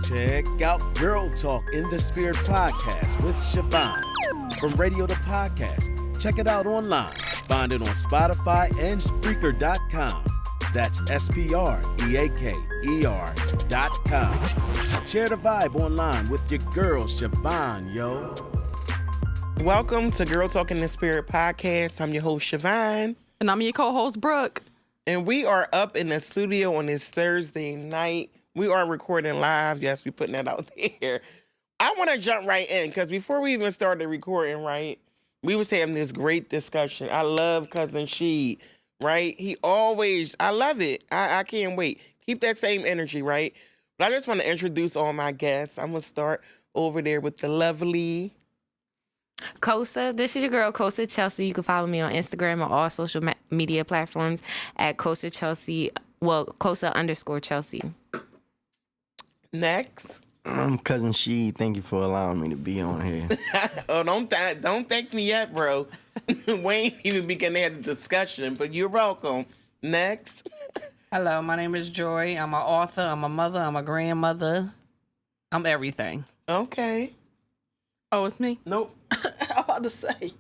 Check out Girl Talk in the Spirit podcast with Siobhan. From radio to podcast, check it out online. Find it on Spotify and Spreaker.com. That's SPREAKER.com. Share the vibe online with your girl, Siobhan, yo. Welcome to Girl Talk in the Spirit podcast. I'm your host, Siobhan. And I'm your co-host, Brooke. And we are up in the studio on this Thursday night. We are recording live. Yes, we're putting that out there. I want to jump right in because before we even started recording, right, we was having this great discussion. I love Cousin Sheed, right? I love it. I can't wait. Keep that same energy, right? But I just want to introduce all my guests. I'm going to start over there with the lovely Kosa. This is your girl, Kosa Chelsea. You can follow me on Instagram or all social media platforms at Kosa Chelsea. Well, Kosa_Chelsea. Next. I'm Cousin Sheed. Thank you for allowing me to be on here. Oh, don't thank me yet, bro. We ain't even beginning to have the discussion, but you're welcome. Next. Hello, my name is Joy. I'm an author. I'm a mother. I'm a grandmother. I'm everything. Okay. Oh, it's me? Nope. I'm about to say.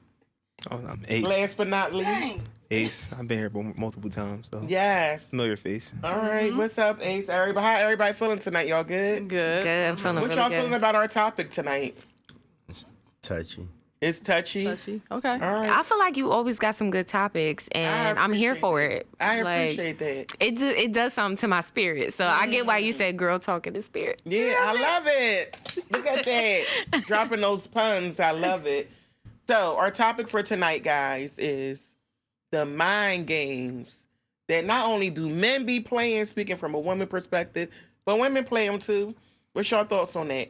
Oh, I'm Ace. Last but not least. Dang. Ace. I've been here multiple times, so Yes. know your face. All right. What's up, Ace? Everybody, how everybody feeling tonight? Y'all good? Good. Good. I'm feeling What really y'all good. feeling about our topic tonight? It's touchy. It's touchy. Touchy. Okay. All right. I feel like you always got some good topics, and I'm here for it. I Like, appreciate that. It does something to my spirit. So I get why you said girl talk in the spirit. Yeah, I love it. Look at that. Dropping those puns. I love it. So, our topic for tonight, guys, is the mind games that not only do men be playing, speaking from a woman perspective, but women play them too. What's your thoughts on that?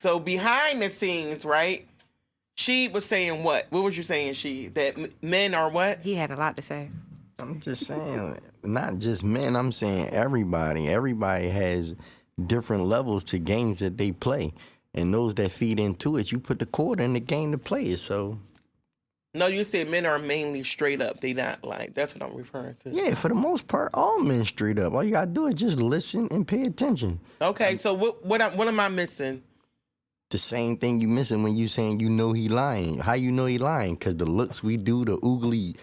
So, behind the scenes, right? She was saying what? What was you saying, she? That men are what? He had a lot to say. I'm just saying, not just men. I'm saying everybody. Everybody has different levels to games that they play. And those that feed into it, you put the quarter in the game to play it. So, No, you said men are mainly straight up. They not like, that's what I'm referring to. yeah, for the most part, all men straight up. All you got to do is just listen and pay attention. Okay, so what am I missing? The same thing you missing when you saying you know he lying. How you know he lying? Because the looks we do, the oogly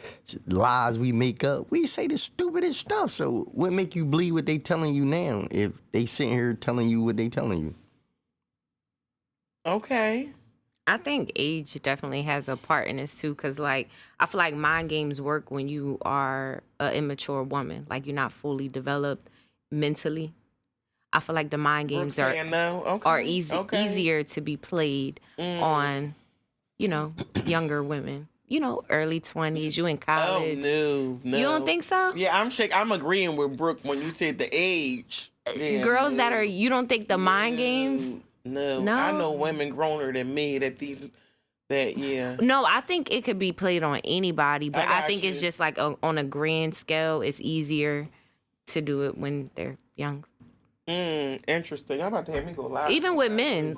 lies we make up, we say the stupidest stuff. So what make you believe what they telling you now if they sitting here telling you what they telling you? Okay. I think age definitely has a part in this too, because like I feel like mind games work when you are an immature woman, like you're not fully developed mentally. I feel like the mind games are easier to be played on, younger women. Early 20s, you in college. Oh, no. You don't think so? Yeah, I'm agreeing with Brooke when you said the age. Yeah, Girls that are, you don't think the mind games? No. I know women growner than me yeah. No, I think it could be played on anybody, but I think it's you. just like on a grand scale, it's easier to do it when they're young. Interesting. I'm about to have me go live. Even with men,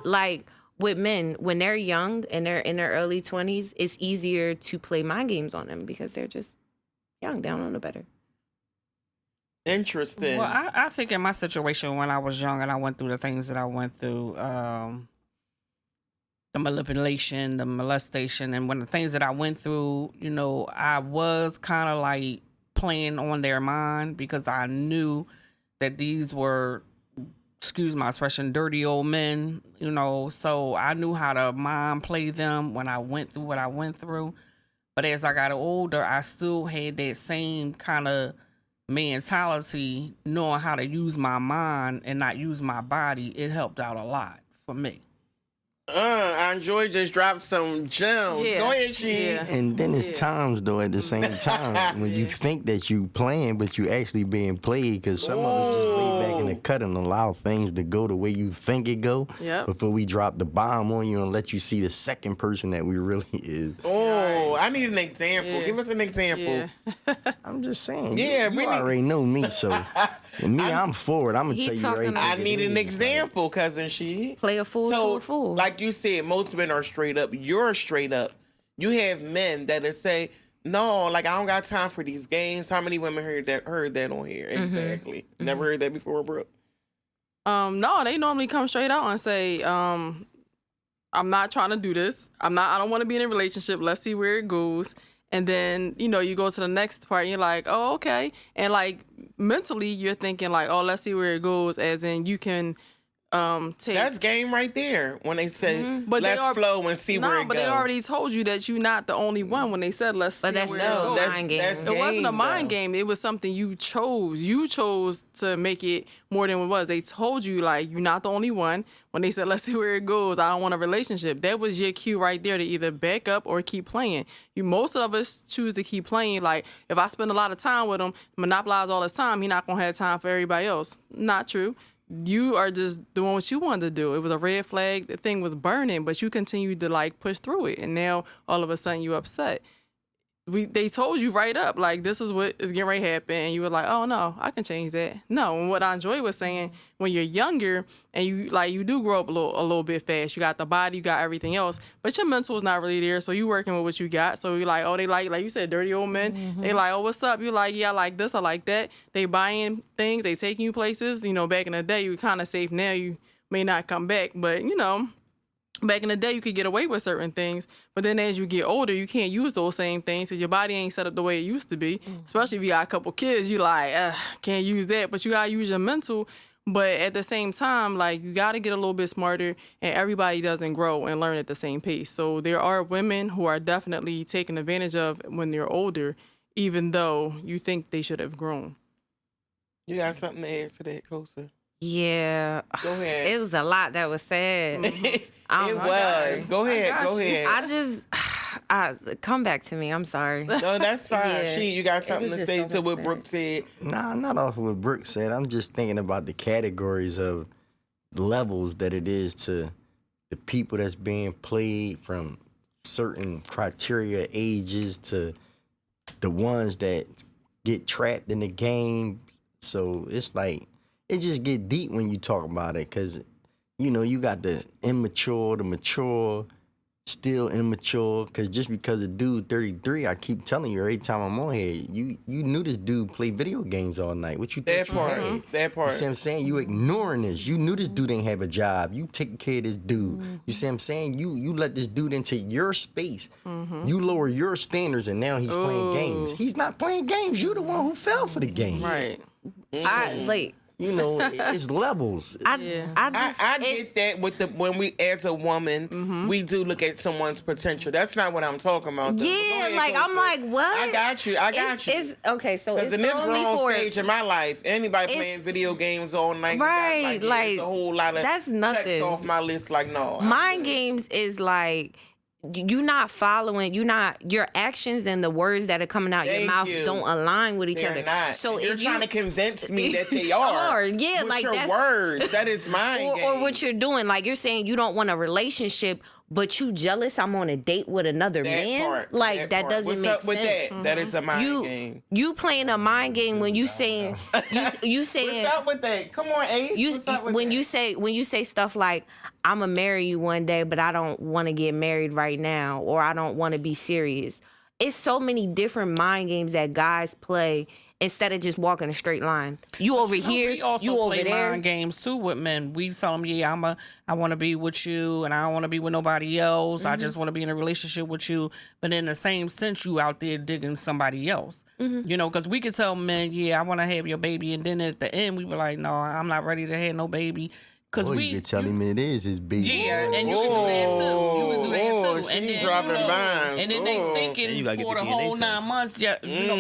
when they're young and they're in their early 20s, it's easier to play mind games on them because they're just young. They don't know better. Interesting. Well, I think in my situation when I was young and I went through the things that I went through, the manipulation, the molestation, and when the things that I went through, I was kind of like playing on their mind because I knew that these were, excuse my expression, dirty old men, so I knew how to mind play them when I went through what I went through. But as I got older, I still had that same kind of mentality, knowing how to use my mind and not use my body. It helped out a lot for me. Enjoy just dropped some gems. Yeah. Go ahead, she. Yeah. And then it's times, though, at the same time, when you think that you playing, but you actually being played, because some of us just lay back in the cut and allow things to go the way you think it go Yep. before we drop the bomb on you and let you see the second person that we really is. Oh, I need an example. Yeah. Give us an example. Yeah. I'm just saying. Yeah, you we need- already know me, so with me, I'm forward. I'm going to He tell you talking right now. I need an example, cousin she. Play a fool to a fool. Like you said, most men are straight up. You're straight up. You have men that say, no, like I don't got time for these games. How many women heard that on here? Exactly. Never heard that before, Brooke. No, they normally come straight out and say, I'm not trying to do this. I don't want to be in a relationship. Let's see where it goes. And then, you go to the next part and you're like, oh, okay. And like mentally you're thinking like, oh, let's see where it goes, as in you can take. That's game right there when they say, But they let's are- flow and see where it but goes. they already told you that you're not the only one when they said let's But see that's where no, it goes. that's- mind game. It wasn't a game, mind though. game. It was something you chose. You chose to make it more than what it was. They told you, like, you're not the only one. When they said, let's see where it goes, I don't want a relationship. That was your cue right there to either back up or keep playing. Most of us choose to keep playing. Like, if I spend a lot of time with him, monopolize all his time, he's not going to have time for everybody else. Not true. You are just doing what you wanted to do. It was a red flag. The thing was burning, but you continued to, like, push through it. And now, all of a sudden, you upset. They told you right up, like, this is what is getting ready to happen. And you were like, oh, no, I can change that. No, and what Andre was saying, when you're younger and you do grow up a little bit fast. You got the body, you got everything else, but your mental is not really there. So you working with what you got. So you're like, oh, they like you said, dirty old men. They like, oh, what's up? You like, yeah, I like this, I like that. They buying things, they taking you places. Back in the day, you were kind of safe. Now you may not come back, but back in the day, you could get away with certain things, but then as you get older, you can't use those same things because your body ain't set up the way it used to be. Especially if you got a couple kids, you like, can't use that. But you gotta use your mental. But at the same time, like, you gotta get a little bit smarter, and everybody doesn't grow and learn at the same pace. So there are women who are definitely taken advantage of when they're older, even though you think they should have grown. You got something to add to that, Kosa? Yeah. Go ahead. It was a lot that was said. It was. Go ahead. Go ahead. I just come back to me. I'm sorry. No, that's fine. Yeah. You got It something was to just say so to what much Brooke said. Nah, not off of what Brooke said. I'm just thinking about the categories of levels that it is to the people that's being played, from certain criteria, ages, to the ones that get trapped in the game. So it's like, it just get deep when you talk about it, because, you got the immature, the mature, still immature. Because just because a dude 33, I keep telling you every time I'm on here, you knew this dude played video games all night. What you That thought you part. had? That part. You see what I'm saying? You ignoring this. You knew this dude didn't have a job. You taking care of this dude. You see what I'm saying? You let this dude into your space. You lower your standards, and now he's playing games. He's not playing games. You the one who fell for the game. Right. It's levels. I get that with when we, as a woman, we do look at someone's potential. That's not what I'm talking about, though. Go Yeah, ahead, like, Kosa. I'm like, what? I got you. It's okay. So Because it's in this only grown for stage in my life, anybody it's- playing video games all night, Right, like, it's a whole lot of that's nothing. checks off my list. Like, no, I'm mind good. games is like, you not following, your actions and the words that are coming out your Thank mouth you. don't align with each They're other. not. So you're if trying to convince me that they are. Yeah, with like, your that's words. That is mine. or what you're doing, like, you're saying you don't want a relationship, but you jealous I'm on a date with another man. Like, that part. doesn't What's make up with sense. that? That is a mind game. You playing a mind game when you saying you saying What's up with that? Come on, Ace. What's up with when that? you say stuff like, I'm gonna marry you one day, but I don't want to get married right now, or I don't want to be serious. It's so many different mind games that guys play instead of just walking a straight line. You over here, We also you over play there. mind games too with men. We tell them, yeah, I want to be with you, and I don't want to be with nobody else. I just want to be in a relationship with you. But in the same sense, you out there digging somebody else. Because we could tell men, yeah, I want to have your baby, and then at the end, we were like, no, I'm not ready to have no baby. Because You can tell him it is his baby. Yeah, and you can do that too. You can do that too. And she then, dropping bombs. and then they Ooh. And thinking you gotta get for the the DNA whole 9 test. months,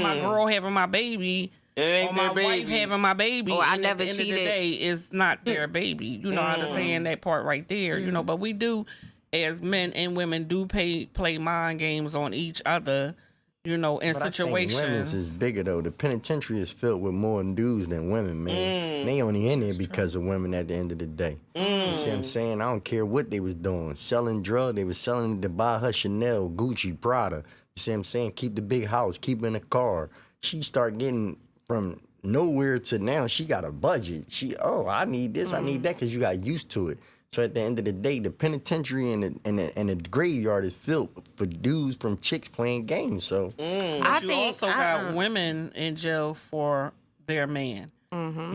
my girl having my baby, It ain't or my their wife baby. having my baby, Or I and never at the end of cheated. the day, it's not their baby. I understand that part right there. But we do, as men and women, do play mind games on each other. In But I think situations. women's is bigger though. The penitentiary is filled with more dudes than women, man. They only in there because of women at the end of the day. You see what I'm saying? I don't care what they was doing. Selling drugs, they was selling it to buy her Chanel, Gucci, Prada. You see what I'm saying? Keep the big house, keep in a car. She start getting from nowhere to now, she got a budget. I need this, I need that, because you got used to it. So at the end of the day, the penitentiary and the graveyard is filled for dudes from chicks playing games. So But you also got women in jail for their man.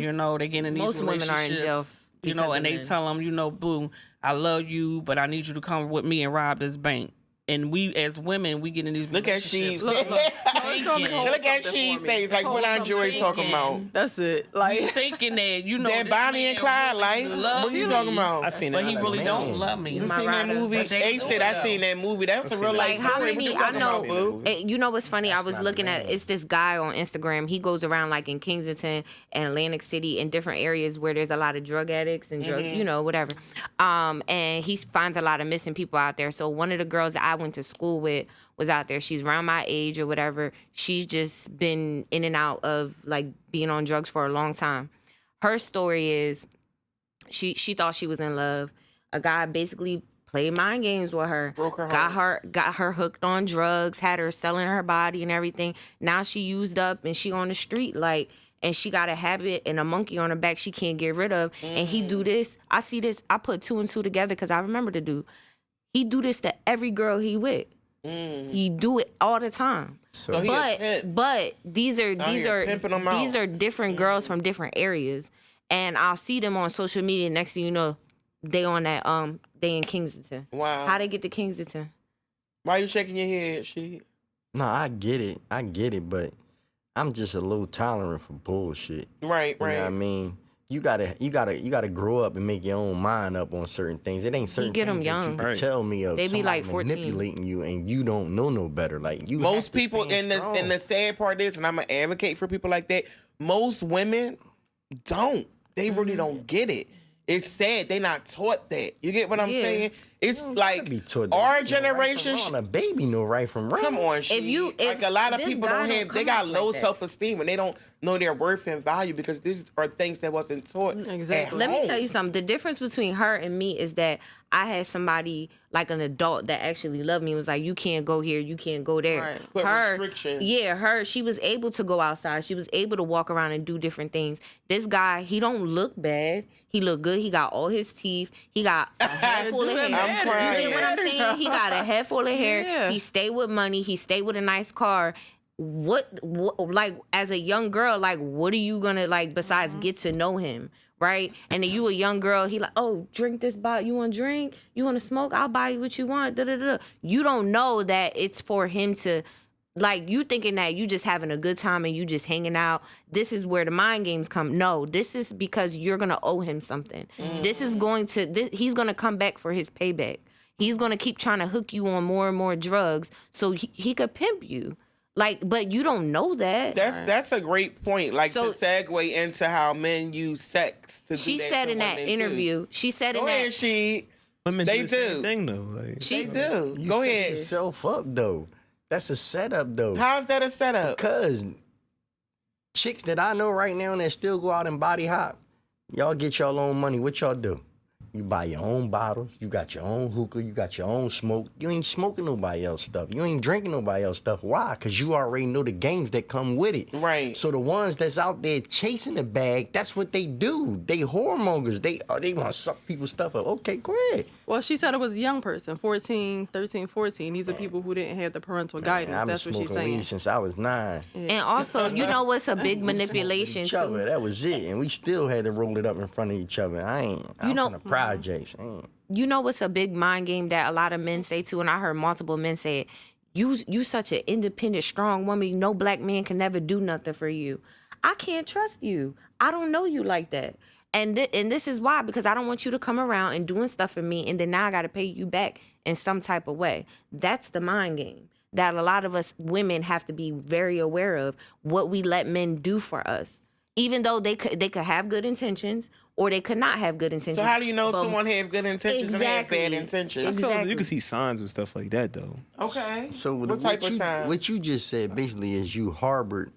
You know, they get in these Most women are in jail relationships, you know, because and of they men. tell them, you know, boo, I love you, but I need you to come with me and rob this bank. And we, as women, we get in these Look at She's. relationships. Look at She's face. Like what I enjoy talking about. That's it. Like, Thinking that, you know, That this Bonnie man and Clyde really life. love What are you me, talking about? I seen but that. he really Man. don't love me. You My seen that rider. movie? But they Ace do said it, I though. seen that movie. That's a real Like life how story. What many you I talking about, know boo? you know what's funny, I That's was not looking a at man. it's this guy on Instagram. He goes around like in Kensington and Atlantic City and different areas where there's a lot of drug addicts and drug, you know, whatever. And he finds a lot of missing people out there. So one of the girls that I went to school with was out there. She's around my age or whatever. She's just been in and out of like being on drugs for a long time. Her story is she thought she was in love. A guy basically played mind games with her, Broke her got her hooked on drugs, had her selling her body and everything. Now she used up and she on the street like, and she got a habit and a monkey on her back she can't get rid of. And he do this. I see this. I put 2 and 2 together because I remember the dude. He do this to every girl he with. He do it all the time. So he a pimp. But these are here pimping 'em these out. are different girls from different areas, and I'll see them on social media. Next thing you know, they on that they in Kensington. Wow. How they get to Kensington? Why you shaking your head, She? No, I get it, but I'm just a little tolerant for bullshit. Right, You know what I right. mean? You gotta grow up and make your own mind up on certain things. It ain't certain get 'em things that young. you can Right. tell me of They be like somebody 14. manipulating you and you don't know no better. Like you, Most have to people stand in this, strong. and the sad part is, and I'm gonna advocate for people like that. Most women don't. They really don't get it. It's sad they not taught that. You get what I'm Yeah. saying? It's like Be taught that. our You know right from generation. wrong. A baby know right from wrong. Come on, She. if Like a lot of this people guy don't don't have, they come got off like low that. self-esteem and they don't know their worth and value because these are things that wasn't taught. Exactly. at Let me home. tell you something. The difference between her and me is that I had somebody like an adult that actually loved me. It was like, you can't go here, you can't go there. Right. Put Her, restrictions. yeah, she was able to go outside. She was able to walk around and do different things. This guy, he don't look bad. He look good. He got all his teeth. He got a head full of hair. I'm crying. You get what I'm saying? He got a head full of hair. Yeah. He stayed with money. He stayed with a nice car. What like as a young girl, like what are you gonna like besides get to know him, right? And then you a young girl, he like, oh, drink this bottle. You want to drink? You want to smoke? I'll buy you what you want. Da, da, da. You don't know that it's for him to, like, you thinking that you just having a good time and you just hanging out. This is where the mind games come. No, this is because you're gonna owe him something. This is going to he's gonna come back for his payback. He's gonna keep trying to hook you on more and more drugs so he could pimp you. Like, but you don't know that. That's a great point. Like So- to segue into how men use sex to She do that said to in that women, too. interview. She said Go in ahead, that. She. Women They do the same do. thing though. Like, They do. You Go set ahead. yourself up though. That's a setup though. How's that a setup? Because chicks that I know right now that still go out and body hop, y'all get y'all own money. What y'all do? You buy your own bottles. You got your own hookah. You got your own smoke. You ain't smoking nobody else stuff. You ain't drinking nobody else stuff. Why? Because you already know the games that come with it. Right. So the ones that's out there chasing the bag, that's what they do. They whoremongers. They want to suck people's stuff up. Okay, go ahead. Well, she said it was a young person, 14, 13, 14. These are people who didn't have the parental guidance. I've been That's what she's smoking weed saying. since I was 9. And also, you know what's a big manipulation Each other. too? That was it, and we still had to roll it up in front of each other. I'm know- from the projects. You know what's a big mind game that a lot of men say too, and I heard multiple men say it. You such an independent, strong woman. No black man can never do nothing for you. I can't trust you. I don't know you like that. And this is why, because I don't want you to come around and doing stuff for me, and then now I got to pay you back in some type of way. That's the mind game that a lot of us women have to be very aware of, what we let men do for us. Even though they could have good intentions or they could not have good intentions. So how do you know But- someone have good intentions and have bad Exactly. intentions? I feel like Exactly. you can see signs and stuff like that though. Okay. So what type of sign? what you just said basically is you harbored.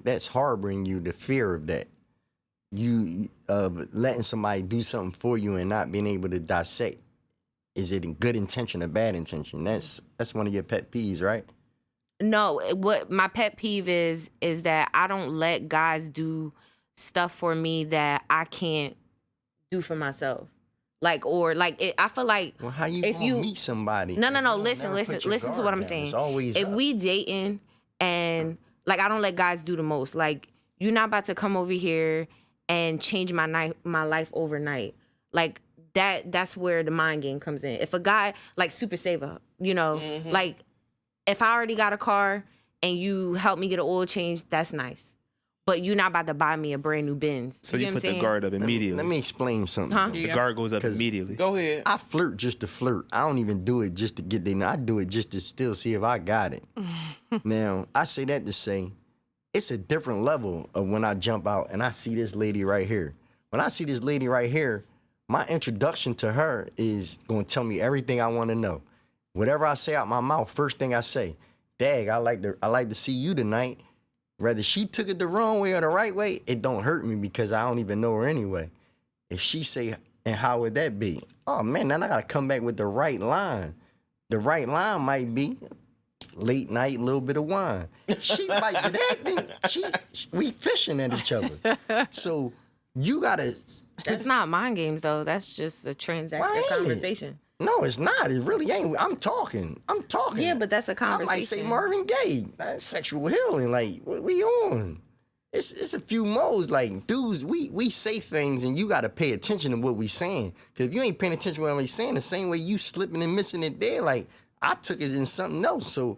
That's harboring you the fear of that. You letting somebody do something for you and not being able to dissect. Is it in good intention or bad intention? That's one of your pet peeves, right? No, what my pet peeve is that I don't let guys do stuff for me that I can't do for myself. Like, or like, I feel like Well, how you if gonna you meet somebody? No, if you don't listen never put your to what guard I'm down? saying. It's always If up. we dating and like, I don't let guys do the most. Like, you're not about to come over here and change my life overnight. Like that's where the mind game comes in. If a guy like Super Saver, you know, like if I already got a car and you help me get an oil change, that's nice. But you're not about to buy me a brand new Benz. So you you know put what I'm the saying? guard up immediately. Let me explain something. Huh? The guard goes up immediately. Go ahead. I flirt just to flirt. I don't even do it just to get there. I do it just to still see if I got it. Now, I say that to say, it's a different level of when I jump out and I see this lady right here. When I see this lady right here, my introduction to her is going to tell me everything I want to know. Whatever I say out my mouth, first thing I say, Dag, I like to see you tonight. Whether she took it the wrong way or the right way, it don't hurt me because I don't even know her anyway. If she say, and how would that be? Oh man, then I gotta come back with the right line. The right line might be late night, little bit of wine. She might be that thing. We fishing at each other. So you gotta. That's not mind games though. That's just a Why transactional ain't it? conversation. No, it's not. It really ain't. I'm talking. Yeah, but that's a I conversation. might say Marvin Gaye. That's sexual healing. Like, what we on? It's a few modes. Like, dudes, we say things and you got to pay attention to what we saying. Because if you ain't paying attention to what I'm saying, the same way you slipping and missing it there, like, I took it in something else. So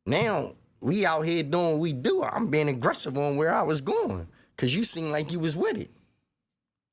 now we out here doing what we do. I'm being aggressive on where I was going. Because you seem like you was with it.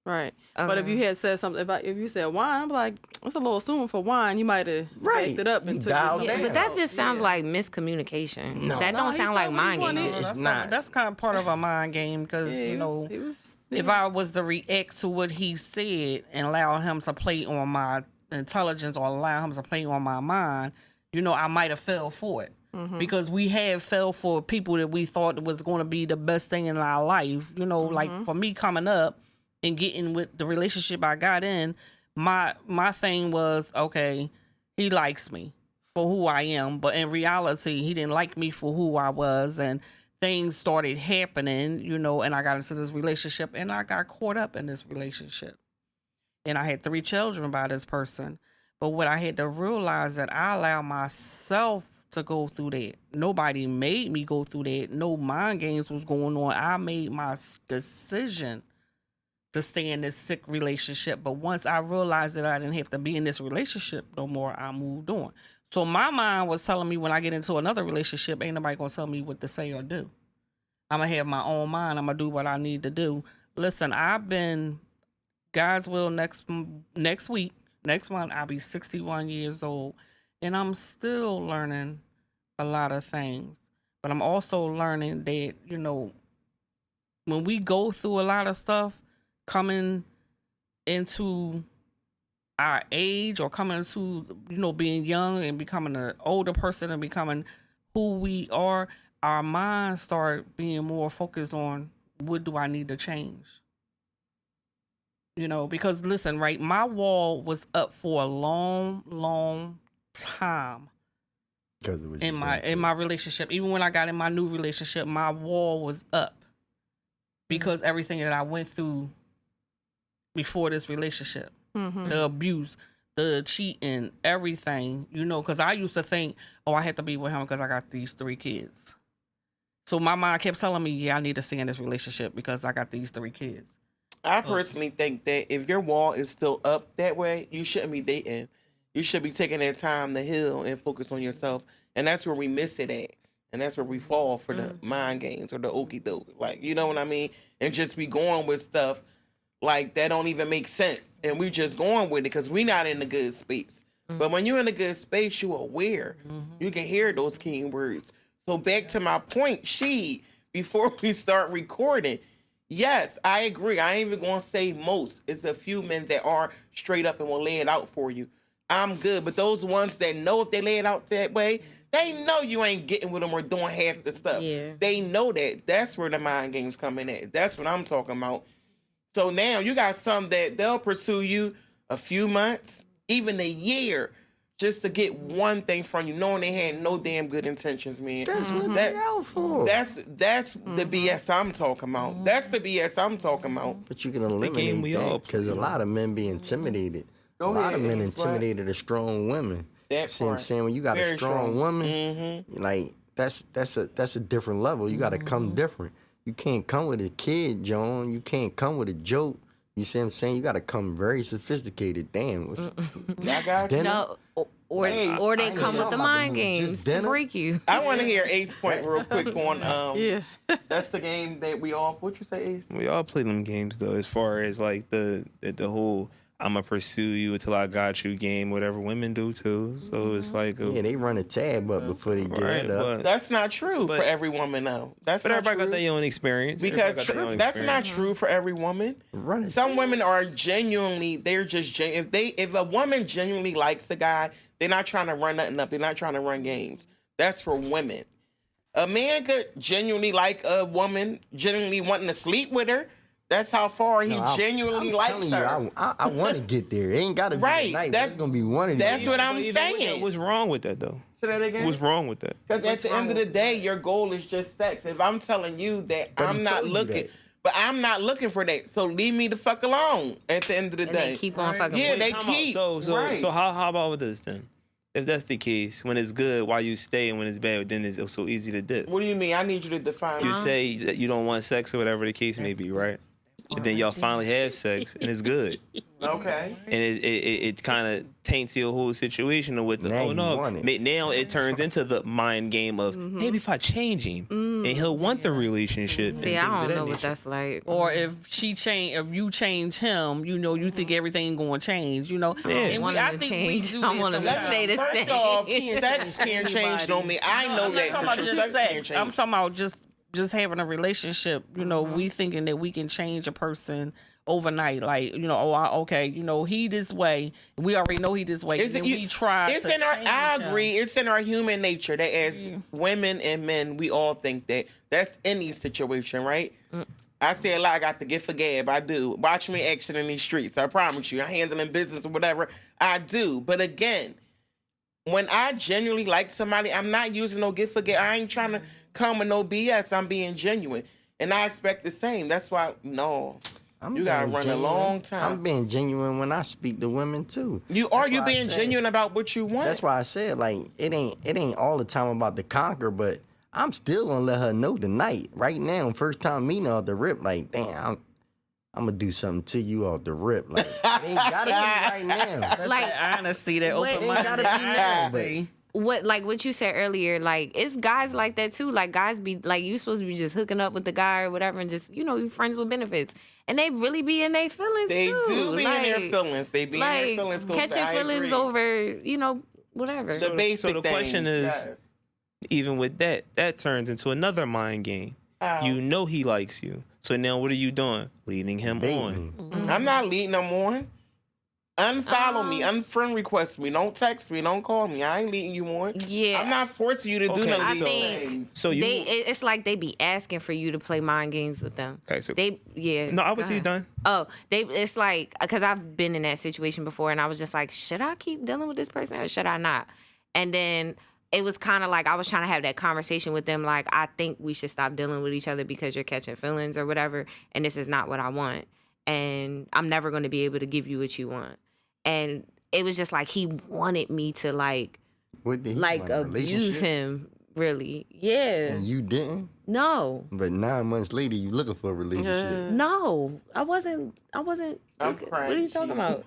Right. But if you had said something, if you said wine, I'm like, it's a little soon for wine. You might have backed it up and took it dialed somewhere Yeah, but down. that just sounds like miscommunication. No. That No, don't he sound said like what he mind wanted. games. It's That's not. That's kind of part of a mind game because Yeah, you know, he was if I was to react to what he said and allow him to play on my intelligence or allow him to play on my mind, you know, I might have fell for it. Because we have fell for people that we thought was going to be the best thing in our life. You know, like for me coming up and getting with the relationship I got in, my thing was, okay, he likes me for who I am. But in reality, he didn't like me for who I was. And things started happening, you know, and I got into this relationship and I got caught up in this relationship. And I had 3 children by this person. But what I had to realize that I allowed myself to go through that. Nobody made me go through that. No mind games was going on. I made my decision to stay in this sick relationship. But once I realized that I didn't have to be in this relationship no more, I moved on. So my mind was telling me when I get into another relationship, ain't nobody gonna tell me what to say or do. I'm gonna have my own mind. I'm gonna do what I need to do. Listen, I've been, God's will, next month, I'll be 61 years old. And I'm still learning a lot of things. But I'm also learning that, you know, when we go through a lot of stuff, coming into our age or coming into, you know, being young and becoming an older person and becoming who we are, our minds start being more focused on what do I need to change? You know, because listen, right, my wall was up for a long, long time Because it was in my relationship. Even when I got in my new relationship, my wall was up because everything that I went through before this relationship, the abuse, the cheating, everything, you know, because I used to think, oh, I had to be with him because I got these 3 kids. So my mind kept telling me, yeah, I need to stay in this relationship because I got these 3 kids. I personally think that if your wall is still up that way, you shouldn't be dating. You should be taking that time to heal and focus on yourself. And that's where we miss it at. And that's where we fall for the mind games or the okie doke. Like, you know what I mean? And just be going with stuff like that don't even make sense. And we just going with it because we not in a good space. But when you're in a good space, you aware. You can hear those key words. So back to my point, before we start recording, yes, I agree. I ain't even going to say most. It's a few men that are straight up and will lay it out for you. I'm good. But those ones that know if they lay it out that way, they know you ain't getting with them or doing half the stuff. Yeah. They know that. That's where the mind games come in at. That's what I'm talking about. So now you got some that they'll pursue you a few months, even a year, just to get one thing from you, knowing they had no damn good intentions, man. That's what they out for. That's the BS I'm talking about. That's the BS I'm talking about. But you can the game eliminate we all that because a lot of men be intimidated. A lot of men intimidated a strong women. That See what I'm part. saying? When you got Very a strong strong. woman, like that's a different level. You got to come different. You can't come with a kid, John. You can't come with a joke. You see what I'm saying? You got to come very sophisticated. Damn. What's I got you. dinner? No, or Ace, or I they ain't come with talking the about mind the movie, games just to dinner. break you. I want to hear Ace point real quick on Yeah. That's the game that we all. What you say, Ace? We all play them games though, as far as like the whole I'ma pursue you until I got you game, whatever women do too. So it's like Yeah, they run a tab up before they get right, it up. but, That's not true But- for every woman, though. That's but not everybody true. got their own experience. Because Everybody got their own that's not experience. true for every woman. Run it. Some women are genuinely, they're just if a woman genuinely likes a guy, they're not trying to run nothing up. They're not trying to run games. That's for women. A man could genuinely like a woman, genuinely wanting to sleep with her. That's how far he genuinely I'm likes telling her. you, I want to get there. It ain't got to be Right, tonight. that's- That's going to be one of these. That's what I'm But even with that, saying. what's wrong with that though? Say that again. What's wrong with that? Because at the end of the day, your goal is just sex. If I'm telling you that But he I'm not told you looking, that. but I'm not looking for that, so leave me the fuck alone. At the end of the And day, they keep on fucking. Yeah, with they you. Time out. keep- So right. how about with this then? If that's the case, when it's good, why you stay, and when it's bad, then it's so easy to dip. What do you mean? I need you to define. You say that you don't want sex or whatever the case may be, right? And then y'all finally have sex and it's good, Okay. and it kind of taints your whole situation with the Now oh you no. want it. Now it turns into the mind game of maybe if I change him and he'll want the relationship. See, and I things of don't that know what nature. that's like. Or if you change him, you think everything going to change, Yeah. And Want him to change. I want him to sometimes. stay the First same. off, sex can't change on me. I know I'm that not talking for about sure. just Sex can't sex. change. I'm talking about just having a relationship. We thinking that we can change a person overnight. Like, he this way. We already know he this way. It's, Then you- we try. it's to in our. change I him. agree. It's in our human nature that as women and men, we all think that that's any situation, right? I say a lot. I got the gift of gab. I do. Watch me action in these streets. I promise you. I'm handling business or whatever. I do. But again, when I genuinely like somebody, I'm not using no gift of gab. I ain't trying to come with no BS. I'm being genuine, and I expect the same. That's why no. You gotta being run a genuine. long time. I'm being genuine when I speak to women too. You That's you why I being said- genuine about what you want. That's why I said like it ain't all the time about the conquer, but I'm still gonna let her know tonight, right now, first time meeting her off the rip. Like, damn, I'm gonna do something to you off the rip. Like, it ain't gotta be right now. That's Like, that honesty, that what- open Ain't gotta be now, but minded. What you said earlier, like it's guys like that too. Like guys be like you supposed to be just hooking up with the guy or whatever, and just you friends with benefits, and they really be in their feelings They too. do be like, in their feelings. They be in their like feelings. Coach. catching I feelings agree. over whatever. The basic so the question things, is, yes. even with that turns into another mind game. How? You know he likes you, so now what are you doing? Leading him on. Baiting. I'm not leading them on. Unfollow me, unfriend request me. Don't text me. Don't call me. I ain't leading you on. Yeah. I'm not forcing you to do Okay, none of I these think things. So you it's like they be asking for you to play mind games with them. Okay, so- No, I would say you done. Oh, it's like because I've been in that situation before, and I was just like, should I keep dealing with this person or should I not? And then it was kind of like I was trying to have that conversation with them, like I think we should stop dealing with each other because you're catching feelings or whatever, and this is not what I want, and I'm never going to be able to give you what you want. And it was just like he wanted me to like What did he want, a abuse relationship? him, really. Yeah. And you didn't? No. But 9 months later, you looking for a relationship. No. I wasn't. I'm What are you talking about?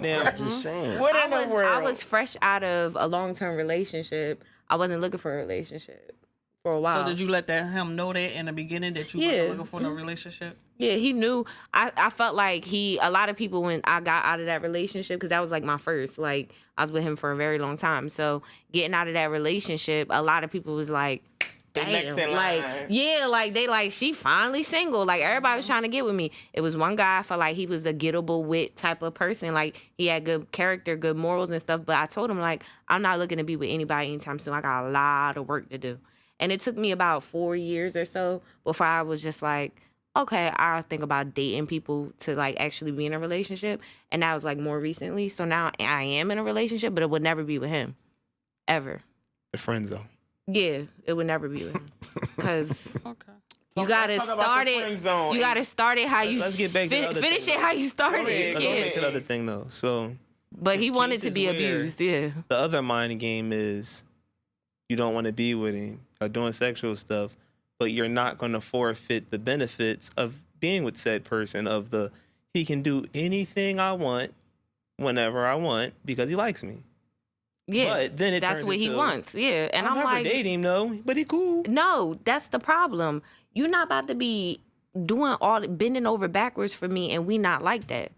Now, Just saying. What in the world? I was fresh out of a long-term relationship. I wasn't looking for a relationship for a while. So did you let him know that in the beginning that you Yeah. wasn't looking for no relationship? Yeah, he knew. I felt like a lot of people when I got out of that relationship, because that was like my first, like I was with him for a very long time. So getting out of that relationship, a lot of people was like, damn, next in like, line. yeah, like they like, she finally single. Like everybody was trying to get with me. It was one guy, I felt like he was a gettable with type of person. Like he had good character, good morals and stuff. But I told him like, I'm not looking to be with anybody anytime soon. I got a lot of work to do. And it took me about 4 years or so before I was just like, okay, I'll think about dating people to like actually be in a relationship. And that was like more recently. So now I am in a relationship, but it would never be with him. Ever. the friend zone. Yeah, it would never be with him. Because Okay. you gotta Let's talk about start the it. friend zone. You gotta start it how you Let's get back to the other finish thing. it how you started. Go ahead, Let's go go Yeah. back to the other thing though. So But he There's wanted to cases be where- abused. Yeah. the other mind game is you don't want to be with him or doing sexual stuff, but you're not going to forfeit the benefits of being with said person. He can do anything I want, whenever I want, because he likes me. Yeah, but then that's turns what he into, wants. Yeah, and I'll I'm never like, date him though, but he cool. no, that's the problem. You're not about to be doing bending over backwards for me, and we not like that.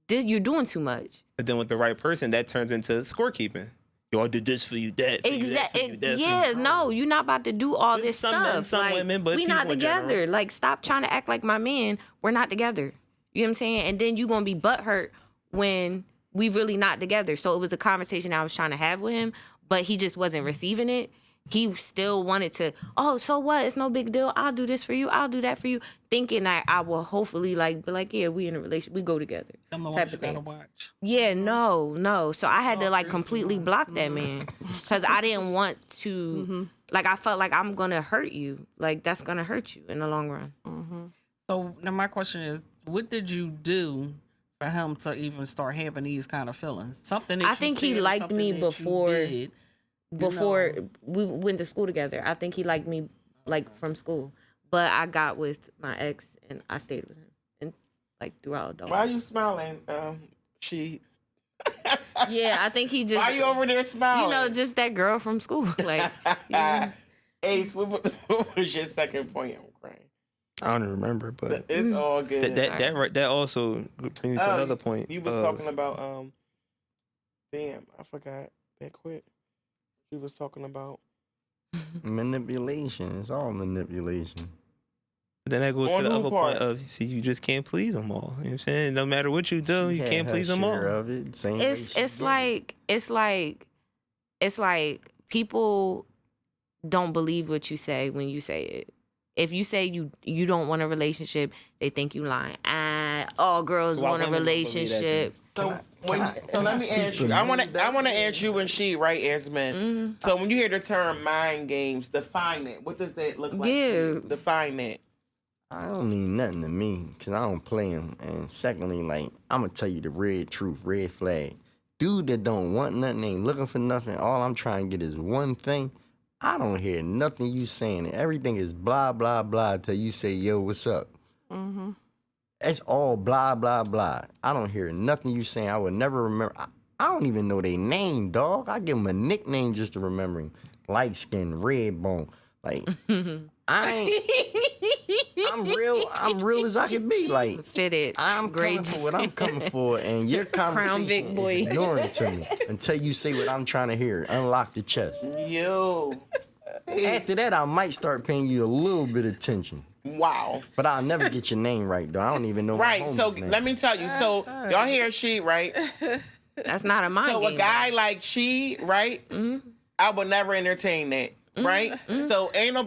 You're doing too much. But then with the right person, that turns into scorekeeping. Yo, I did this for you, that for you, that for you, that Yeah, for you. no, you're not about to do all this Some men, stuff. some like, women, but we not people in general. together. Like, stop trying to act like my man. We're not together. You know what I'm saying? And then you gonna be butthurt when we really not together. So it was a conversation I was trying to have with him, but he just wasn't receiving it. He still wanted to, oh, so what? It's no big deal. I'll do this for you. I'll do that for you. Thinking that I will hopefully be like, yeah, we in a relationship. We go together. I'm the type one of you thing. gotta watch. Yeah, no. So I had to completely block that man because I didn't want to. Like, I felt like I'm gonna hurt you. Like, that's gonna hurt you in the long run. So now my question is, what did you do for him to even start having these kind of feelings? Something that I you think he said or liked something me that you before. did, Before we went to school together, I think he liked me from school. But I got with my ex and I stayed with him and throughout adult. Why are you smiling? She. Yeah, I think he just. Why you over there smiling? You know, just that girl from school. Like, you know. Ace, what was your second point? I'm crying. I don't remember, but It's all good. That also brings me to another point. You was talking about damn, I forgot that quick. You was talking about manipulation. It's all manipulation. Then that goes On to the who other part? point of, see, you just can't please them all. You know what I'm saying? No matter what you do, you She can't had please her them all. share of it, same way she It's get it. like people don't believe what you say when you say it. If you say you don't want a relationship, they think you lying. All girls So why want a women don't believe that relationship. so let me ask you. I want to ask you and she right as men. So when you hear the term mind games, define it. What does that look like? to you? Yeah. Define it. I don't mean nothing to me because I don't play them. And secondly, I'm going to tell you the red truth, red flag. Dude that don't want nothing, ain't looking for nothing, all I'm trying to get is one thing. I don't hear nothing you saying. Everything is blah, blah, blah till you say, yo, what's up? It's all blah, blah, blah. I don't hear nothing you saying. I would never remember. I don't even know their name, dog. I give them a nickname just to remember him. Light skin, red bone. Like, I'm real as I can be. Like, Fitted. I'm coming Great. for what I'm coming for, and your Crown Vic conversation boy. is ignoring to me until you say what I'm trying to hear. Unlock the chest. Yo. After that, I might start paying you a little bit of attention. Wow. But I'll never get your name right, though. I don't even know Right. my So homie's name. let me tell you. So y'all hear she right? That's not a mind So game. a guy like she right? I would never entertain that. Right? So ain't no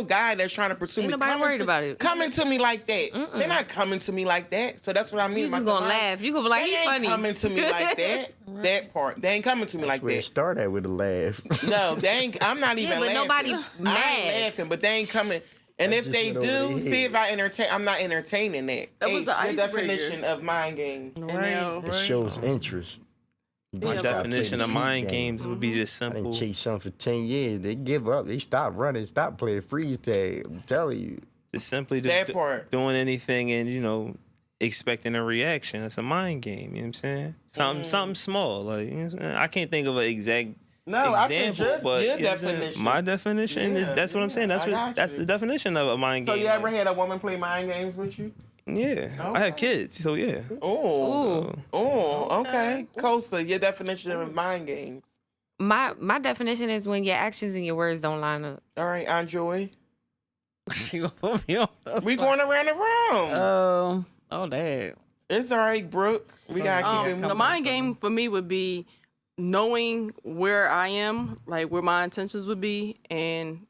guy that's trying to pursue Ain't me. nobody worried about it. Coming to me like that. They're not coming to me like that. So that's what I mean. You just gonna laugh. You gonna be like, They he ain't funny. coming to me like that. That part. They ain't coming to me That's like where it that. started with a laugh. No, they ain't. I'm not even but laughing. nobody I ain't mad. laughing, but they ain't coming. And That if just they went over do, their see head. if I entertain. I'm not entertaining that. That was Hey, the your icebreaker. definition of mind game. And now, It shows interest. You My just gotta definition play of the mind deep game. games would be just I didn't simple. chase something for 10 years. They give up. They stop running. Stop playing freeze tag. I'm telling you. Just simply That just part. doing anything and, expecting a reaction. It's a mind game, you know what I'm saying? Something small. Like, you know what I'm saying? I can't think of an exact No, I said example, but your you know what I'm saying? definition. My definition is Yeah, that's what I'm saying. I got That's you. the definition of a mind So game. you ever had a woman play mind games with you? Yeah. I had kids, so yeah. Oh, okay. Costa, your definition of mind games. My definition is when your actions and your words don't line up. All right, Enjoy. She gonna put me on the We going around the room. that. It's all right, Brooke. We gotta keep it. the mind game for me would be knowing where I am, like where my intentions would be, and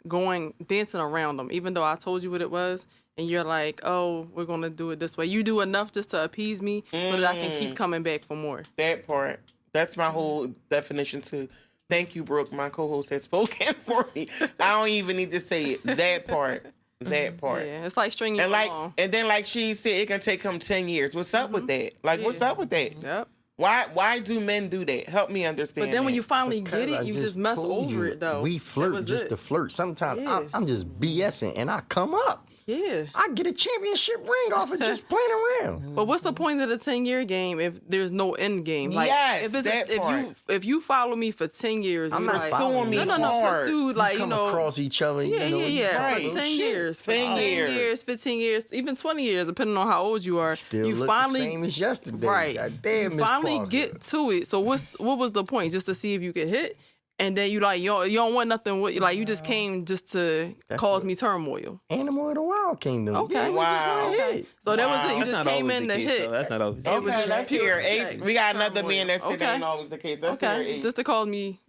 dancing around them. Even though I told you what it was, and you're like, "Oh, we're gonna do it this way." You do enough just to appease me, so that I can keep coming back for more. That part. That's my whole definition too. Thank you, Brooke. My co-host has spoken for me. I don't even need to say it. That part. That part. Yeah, it's like stringing And you along. then like she said, it can take him 10 years. What's up with that? Like, what's Yeah. up with that? Yep. Why do men do that? Help me understand. But then when that. you finally Because get I it, you just just mess told over you, it though. We That flirt was just it. to flirt. Sometimes Yeah. I'm just BSing and I come up. Yeah. I get a championship ring off of just playing around. But what's the point of the 10-year game if there's no end game? Like, Yes, if it's that part. if you follow me for 10 years, I'm you not like, following me you. no, hard. pursue like come you know, across each other. yeah, you know, you yeah. Right. For 10 shit. years, for 10 years. 15 years, even 20 years, depending on how old you are. Still you look finally the same as yesterday. right. God damn, you Miss finally Parker. get to it. So what was the point? Just to see if you could hit, and then you like you don't want nothing with like you just came just to That's cause what- me turmoil. Animal of the Wild Kingdom. Okay. Yeah, we just Wow. wanna Okay. hit. So that was it. You That's just not came always in the to case, hit. though. That's not always the It case. was Okay, just that's pure here. check. Ace, we got another Turmoil. man that said Okay. that ain't always the case. That's here, Okay, Ace. just to call me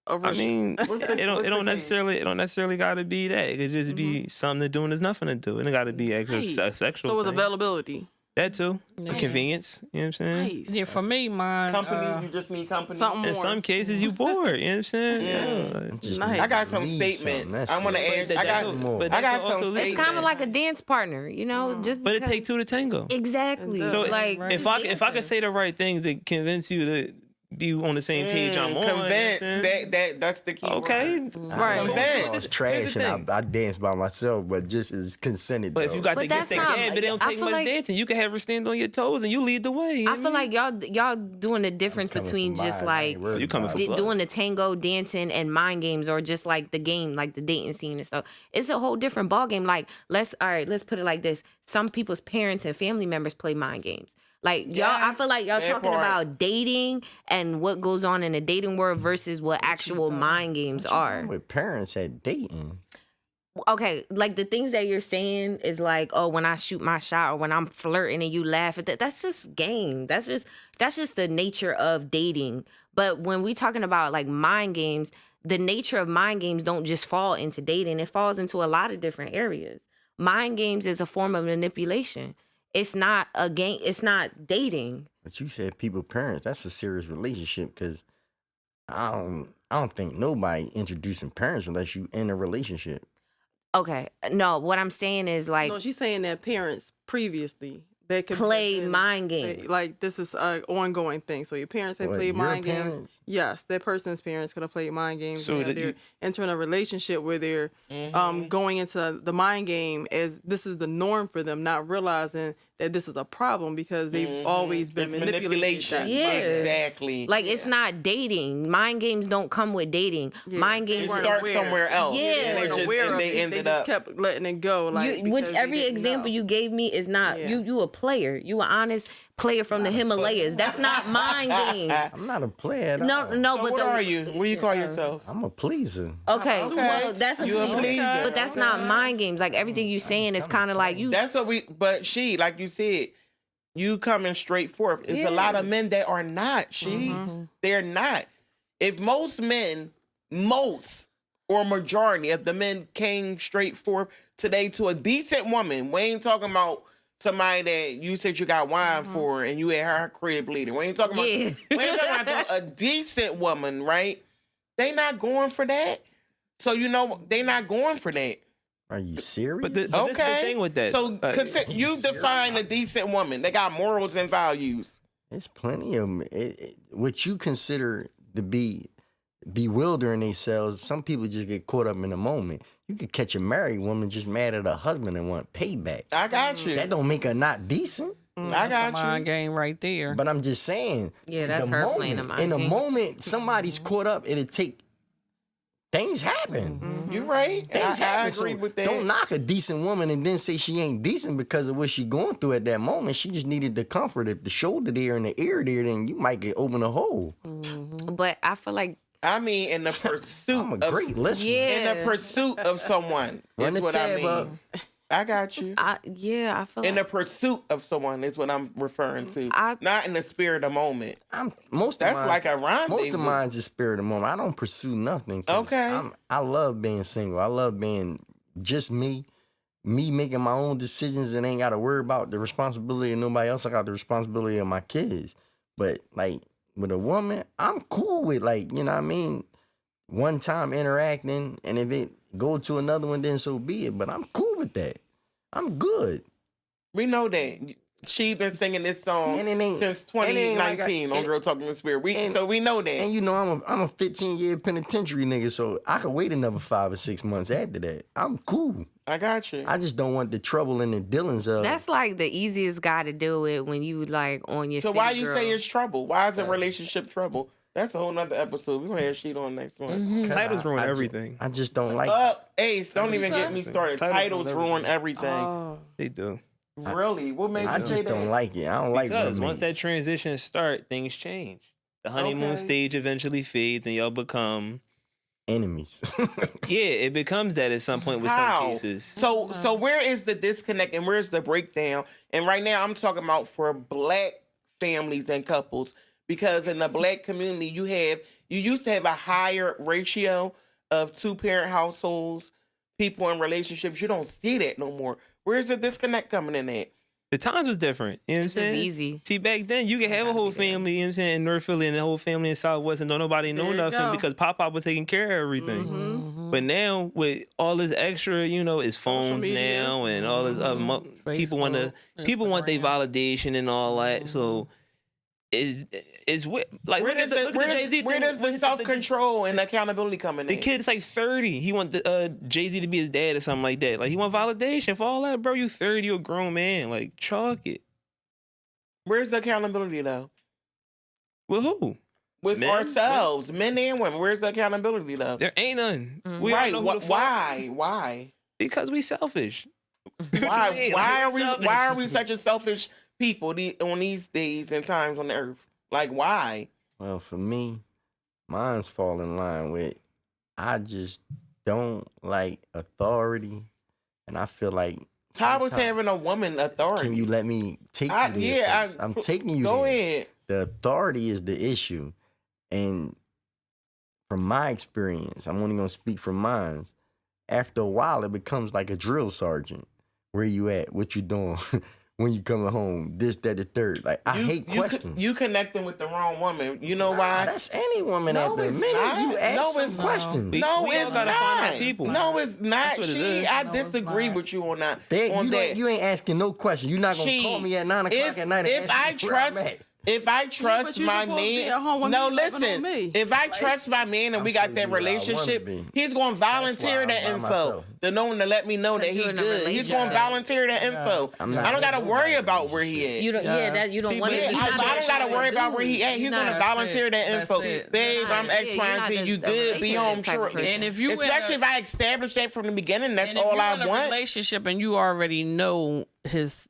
a I mean, what's it the don't case? necessarily got to be that. It could just be something to do and there's nothing to do. It don't got to be extra Nice. sexual. So it was thing. availability. That too. Nice. Convenience. You know what I'm saying? Nice. Yeah, for me, mine. Company, you just need company. Something more. In some cases, you bored. You know what I'm saying? Yeah. Just Nice. I got some need statements. something, that's I want to it. ask. I got. more. but I that got could also some lead- It's statements. kind of like a dance partner, you know, just But it because- take two to tango. exactly. So like Right. If I could dancing. say the right things that convince you to be on the same page I'm on. you know what I'm Convinced. saying? That's the key. Okay. word. Right. Convinced. It's trash, the and I dance by myself, but just as consented. But if you got But to get that's that not- head, but it don't I take feel much like- dancing. You can have her stand on your toes and you lead the way. you I know feel what like y'all doing the difference between just like You coming for blood. doing the tango, dancing, and mind games, or just like the game, like the dating scene and stuff. It's a whole different ball game. Like let's put it like this: some people's parents and family members play mind games. Like y'all, I feel like y'all that talking part. about dating and what goes on in the dating world versus what actual mind games are. with parents at dating. Okay, like the things that you're saying is like, oh, when I shoot my shot or when I'm flirting and you laugh at that, that's just game. That's just the nature of dating. But when we talking about like mind games, the nature of mind games don't just fall into dating. It falls into a lot of different areas. Mind games is a form of manipulation. It's not a game. It's not dating. But you said people parents. That's a serious relationship because I don't think nobody introducing parents unless you in a relationship. Okay, no. What I'm saying is like No, she's saying that parents previously they could play they- mind they- games. like this is an ongoing thing. So your parents have What, played your mind games. parents? Yes, that person's parents could have played mind games. So and that they're you- entering a relationship where they're going into the mind game as this is the norm for them, not realizing that this is a problem because they've always been It's manipulated. manipulation. that Yeah. way. Exactly. Like it's not dating. Mind games don't come with dating. Yeah, Mind they games it weren't starts aware. somewhere else. Yeah. And They it weren't just, aware and of they it. They ended just up. kept letting it go. Like with because they every didn't example know. you gave me is not Yeah. you a player. You an honest player from the Himalayas. That's not mind games. I'm not a player. At No, all. no, So but what the, are you? What do you call yourself? I'm a pleaser. Okay, Okay. well, that's a You a pleaser. pleaser. But that's not mind games. Like everything you saying is kind of like you. That's what we. But she, like you said, you coming straight forth. It's a lot of men that are not. They're not. If most men, or majority of the men came straight forth today to a decent woman, we ain't talking about somebody that you said you got wine for and you had her crib bleeding. We ain't talking about. Yeah. We ain't talking about a decent woman, right? They not going for that. So you know they not going for that. Are you serious? But this is the thing with that. So you define a decent woman. They got morals and values. There's plenty of 'em. What you consider to be bewildering themselves. Some people just get caught up in the moment. You could catch a married woman just mad at her husband and want payback. I got you. That don't make her not decent. I got Mind you. game right there. But I'm just saying. Yeah, that's the her moment, playing a mind in a game. moment, somebody's caught up. It'll take. Things happen. You right. Things I happen. agree So with that. don't knock a decent woman and then say she ain't decent because of what she going through at that moment. She just needed the comfort. If the shoulder there and the ear there, then you might get open a hole. But I feel like I mean, in the pursuit I'm a great listener. Yeah. in the pursuit of someone Run is the what I tab mean. up. I got you. I feel In the like pursuit of someone is what I'm referring to. I- Not in the spirit of moment. Most That's of like a Most rendezvous. of mine's a spirit of the moment. I don't pursue nothing. 'Cause Okay. I love being single. I love being just me. Me making my own decisions and ain't got to worry about the responsibility of nobody else. I got the responsibility of my kids. But like with a woman, I'm cool with like, you know what I mean? One time interacting, and if it go to another one, then so be it. But I'm cool with that. I'm good. We know that. She been singing this song And it ain't- since and it ain't like 2019 on and- Girl Talking in the Spirit. So we know that. And you know, I'm a 15-year penitentiary nigga, so I could wait another 5 or 6 months after that. I'm cool. I got you. I just don't want the trouble and the dealings of. That's like the easiest guy to deal with when you like on your. So city why you girl. say it's trouble? Why is a relationship trouble? That's a whole nother episode. We're gonna have Sheet on next month. Titles ruin I ju- everything. I just don't like. Ace, don't even get me started. Titles ruin everything. Oh. They do. Really? What made I you say just don't that? like it. I don't like Because once that roommates. transition start, things change. The honeymoon Okay. stage eventually fades, and y'all become. Enemies. Yeah, it becomes that at some point with How? some cases. So where is the disconnect and where's the breakdown? And right now I'm talking about for black families and couples, because in the black community you used to have a higher ratio of 2-parent households, people in relationships. You don't see that no more. Where's the disconnect coming in at? The times was different. You know what I'm This is saying? easy. See, back then you could have a whole family, you know what I'm saying, in North Philly and the whole family in Southwest and don't nobody know There you nothing go. because Pop was taking care of everything. But now with all this extra, you know, it's phones media. now and all this other people want their validation and all that. So it's like Where does the self-control and accountability come in The at? kid's like 30. He want Jay-Z to be his dad or something like that. Like he want validation for all that, bro. You 30, you a grown man. Like chalk it. Where's the accountability though? With who? With Men? ourselves, men and women. Where's the accountability though? There ain't none. We all Right? know who the fuck- Why? Because we selfish. Why? Why are we? Selfish. Why are we such a selfish people on these days and times on the earth? Like why? Well, for me, mine's fall in line with I just don't like authority, and I feel like How was sometimes- having a woman authority? Can you let me take you there? First? I'm taking you Go there. ahead. The authority is the issue, and from my experience, I'm only gonna speak from mine. After a while, it becomes like a drill sergeant. Where you at? What you doing? When you coming home? This, that, the third. Like I hate questions. You connecting with the wrong woman. You know Nah, why? that's any woman No, at the it's minute not. you ask No, some it's not. questions. We No, all it's gotta find our not. people. No, it's not. That's what it is. I No, it's disagree not. with you on that. That, on that. you ain't asking no questions. You're not gonna She- call me at 9 o'clock at night and if ask I me where I'm trust, at. if I trust but you my supposed to be man, at home with no, me, loving on listen. me. If I trust my man and we got that supposed to be where I wanna relationship, be. he's going to volunteer That's that why I'm by info. myself. The knowing to let me know that Because he you're in a good. He's going to relationship. volunteer that info. I'm not I don't got to gonna worry do about that where he at. You don't. Yeah, that you don't See, want but to. Yeah, I don't gotta worry about where he at. He's gonna That's volunteer it. that That's info. it. Babe, I'm Yeah, X, you're Y, and not Z. a- You a good? Be home relationship type of shortly. person. And if you in Especially a- if I establish that from the beginning, that's And if all you're I in a want. relationship and you already know his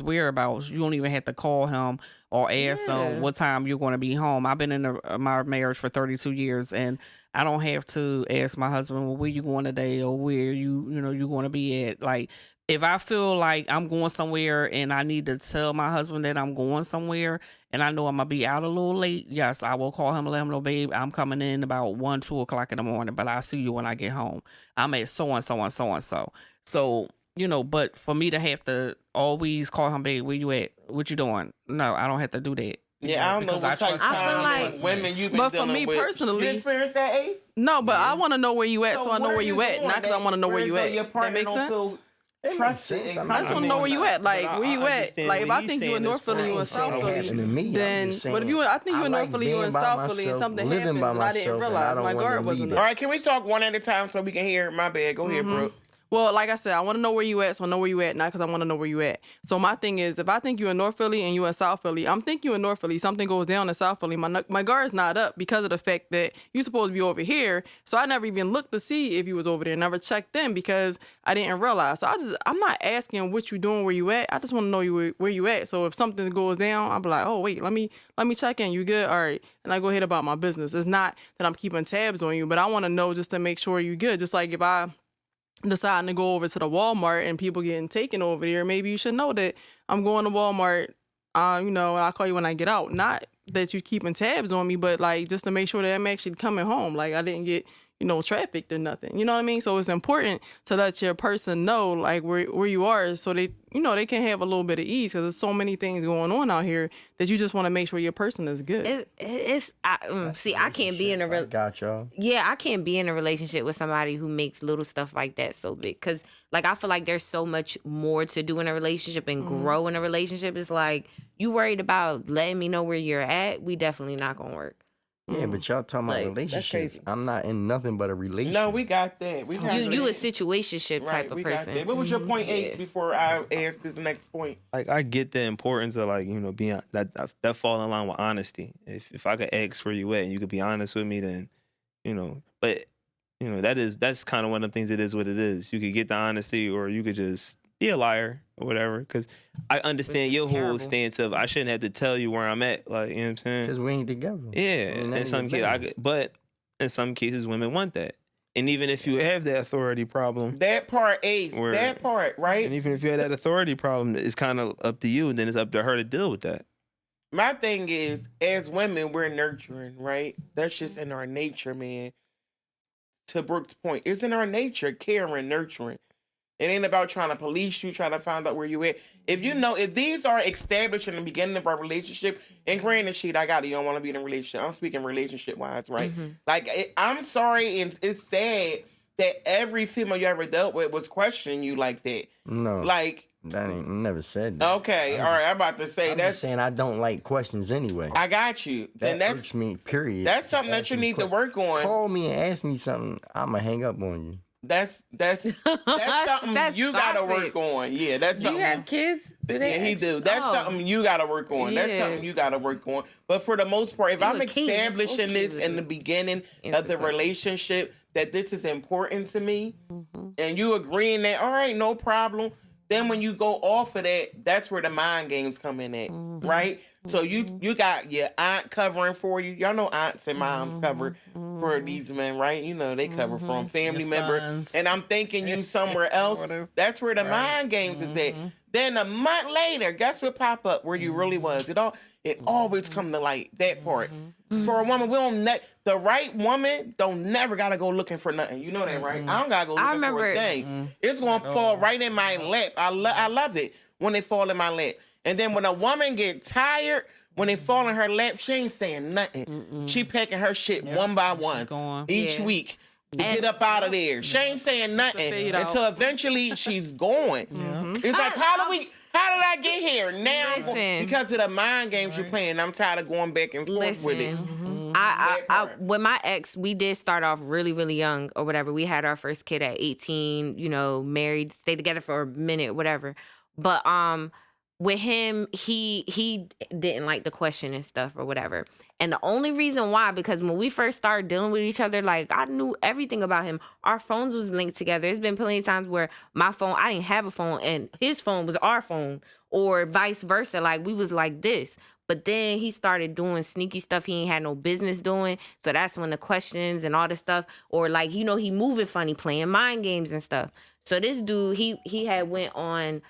whereabouts, you don't even have to call him or ask him what time you're going to be home. I've been in my marriage for 32 years, and I don't have to ask my husband, well, where you going today, or where you going to be at. Like, if I feel like I'm going somewhere and I need to tell my husband that I'm going somewhere and I know I'm going to be out a little late, yes, I will call him and let him know, babe, I'm coming in about 1, 2 o'clock in the morning, but I'll see you when I get home. I'm at so-and-so. So, but for me to have to always call him, babe, where you at? What you doing? No, I don't have to do that. Yeah, I don't know Because what type of trust I feel time like- women you've been But for dealing me with. personally- You experienced that, Ace? No, but I want to know where you at, so I know what where are you at, doing not because I that- want to know where you so at. your That partner makes don't sense. feel That trusted makes sense. and I'm I just not- want to know where you at. Like, But where you I at? understand Like, if what I he's think you saying in is North Philly, right. you in ain't saying South it happened to Philly, me. I'm then, just but if saying, you, I think you I in North like Philly, you being in by South Philly, and myself, something living happens, by and I didn't myself, and I realize don't my wanna guard wasn't leave there. All right, can we talk one at a time so we can hear? My bad. Go ahead, Brooke. Well, like I said, I want to know where you at, so I know where you at, not because I want to know where you at. So my thing is, if I think you in North Philly and you in South Philly, I'm thinking you in North Philly. Something goes down in South Philly. My guard's not up because of the fact that you supposed to be over here. So I never even looked to see if you was over there. Never checked in because I didn't realize. So I'm not asking what you doing, where you at. I just want to know where you at. So if something goes down, I'll be like, oh wait, let me check in. You good? All right, and I go ahead about my business. It's not that I'm keeping tabs on you, but I want to know just to make sure you good. Just like if I deciding to go over to the Walmart and people getting taken over there, maybe you should know that I'm going to Walmart, and I'll call you when I get out. Not that you keeping tabs on me, but like just to make sure that I'm actually coming home. Like I didn't get, trafficked or nothing. You know what I mean? So it's important to let your person know like where you are, so they they can have a little bit of ease, because there's so many things going on out here that you just want to make sure your person is good. I can't be in a Got y'all. Yeah, I can't be in a relationship with somebody who makes little stuff like that so big. Because, like, I feel like there's so much more to do in a relationship and grow in a relationship. It's like, you worried about letting me know where you're at, we definitely not going to work. Yeah, but y'all talking about Like, that's relationships. crazy. I'm not in nothing but a relationship. No, we got that. We got You a that. situationship Right, type of we got person. that. What was your point, Ace, before I ask this next point? Like, I get the importance of, like, being that fall in line with honesty. If I could ask where you at and you could be honest with me, then but that's kind of one of the things. It is what it is. You could get the honesty, or you could just be a liar or whatever. Because I understand your whole terrible. stance of I shouldn't have to tell you where I'm at. Like, you know what I'm saying? Because we ain't together. Yeah, Ain't none in of some your cases, business. but in some cases, women want that. And even if you have that authority problem, That part, Ace. Word. That part, right? and even if you have that authority problem, it's kind of up to you, and then it's up to her to deal with that. My thing is, as women, we're nurturing, right? That's just in our nature, man. To Brooke's point, it's in our nature, caring, nurturing. It ain't about trying to police you, trying to find out where you at. If these are established in the beginning of our relationship, and granted, shit, I got it. You don't want to be in a relationship. I'm speaking relationship wise, right? Like, I'm sorry, and it's sad that every female you ever dealt with was questioning you like that. No, Like, that ain't never said that. okay, all right, I'm about to say I'm that's. just saying I don't like questions anyway. I got you. Then That that's irks me, period. that's something that Ask you me need to que- work on. Call me and ask me something, I'ma hang up on you. That's something That's you gotta toxic. work on. Yeah, that's Do something. you have kids? Do they Yeah, he ask- do. That's Oh. something you gotta work on. That's Yeah. something you gotta work on. But for the most part, if You I'm a king, you're supposed establishing to this do in it. the beginning Answer of the questions. relationship, that this is important to me, and you agreeing that, all right, no problem. Then when you go off of that, that's where the mind games come in at, right? So you got your aunt covering for you. Y'all know aunts and moms cover for these men, right? They cover from family Your member. sons. And I'm thinking you somewhere else. Whatever. That's where the mind games is at. Then a month later, guess what pop up where you really was? It always come to light, that part. For a woman, the right woman don't never gotta go looking for nothing. You know that, right? I don't gotta go looking for remember- a thing. It's gonna fall right in my lap. I love it when they fall in my lap. And then when a woman get tired, when they fall in her lap, she ain't saying nothing. She packing her shit one by one going. each Yeah. week to And- get up out of there. She ain't saying nothing fade out. until eventually she's going. It's like, how did I get here? Now, Listen. because of the mind games you're playing, I'm tired of going back and forth with it. Listen, That I part. with my ex, we did start off really, really young or whatever. We had our first kid at 18, married, stayed together for a minute, whatever. But with him, he didn't like the question and stuff or whatever. And the only reason why, because when we first started dealing with each other, like, I knew everything about him. Our phones was linked together. There's been plenty of times where my phone, I didn't have a phone and his phone was our phone, or vice versa. Like, we was like this. But then he started doing sneaky stuff he ain't had no business doing. So that's when the questions and all this stuff, or like, he moving funny, playing mind games and stuff. So this dude, he had went on,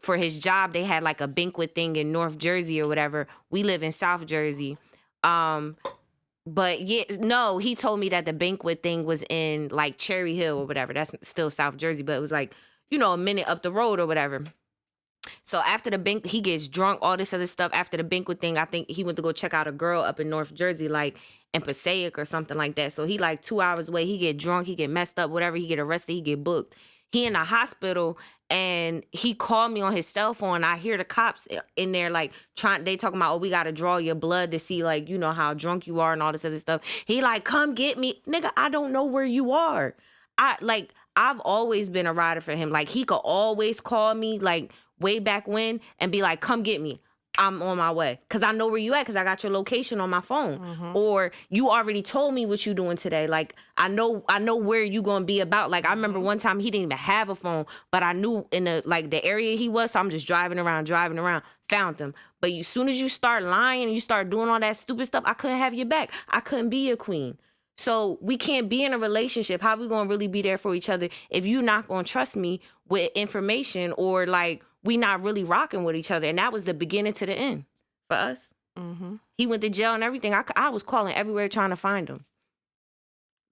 for his job, they had like a banquet thing in North Jersey or whatever. We live in South Jersey. But yeah, no, he told me that the banquet thing was in like Cherry Hill or whatever. That's still South Jersey, but it was like, a minute up the road or whatever. So after the banquet, he gets drunk, all this other stuff. After the banquet thing, I think he went to go check out a girl up in North Jersey, like in Passaic or something like that. So he like 2 hours away. He get drunk, he get messed up, whatever. He get arrested, he get booked. He in the hospital, and he called me on his cell phone. I hear the cops in there like they talking about, we got to draw your blood to see like, how drunk you are and all this other stuff. He like, come get me. Nigga, I don't know where you are. I've always been a rider for him. Like, he could always call me like way back when and be like, come get me. I'm on my way. Because I know where you at, because I got your location on my phone. Or you already told me what you doing today. Like, I know where you going to be about. Like, I remember one time he didn't even have a phone, but I knew in the area he was, so I'm just driving around, found him. But as soon as you start lying and you start doing all that stupid stuff, I couldn't have your back. I couldn't be your queen. So we can't be in a relationship. How we going to really be there for each other if you not going to trust me with information, or like we not really rocking with each other? And that was the beginning to the end for us. He went to jail and everything. I was calling everywhere trying to find him.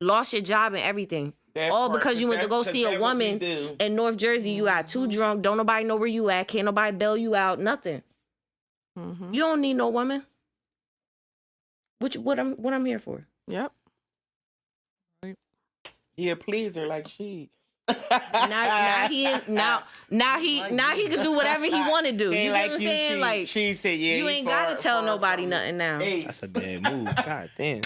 lost your job and everything. That All part, because you went to go 'cause see that's a what we woman do. in North Jersey. You got too drunk. Don't nobody know where you at. Can't nobody bail you out. Nothing. Mm-hmm. You don't need no woman. What I'm here for. Yep. Yeah, please her like she. Now he can do whatever he want to do. You Ain't know what I'm saying? Like she said, yeah. you he ain't gotta far- tell far nobody from nothing now. it. That's a bad move. God damn.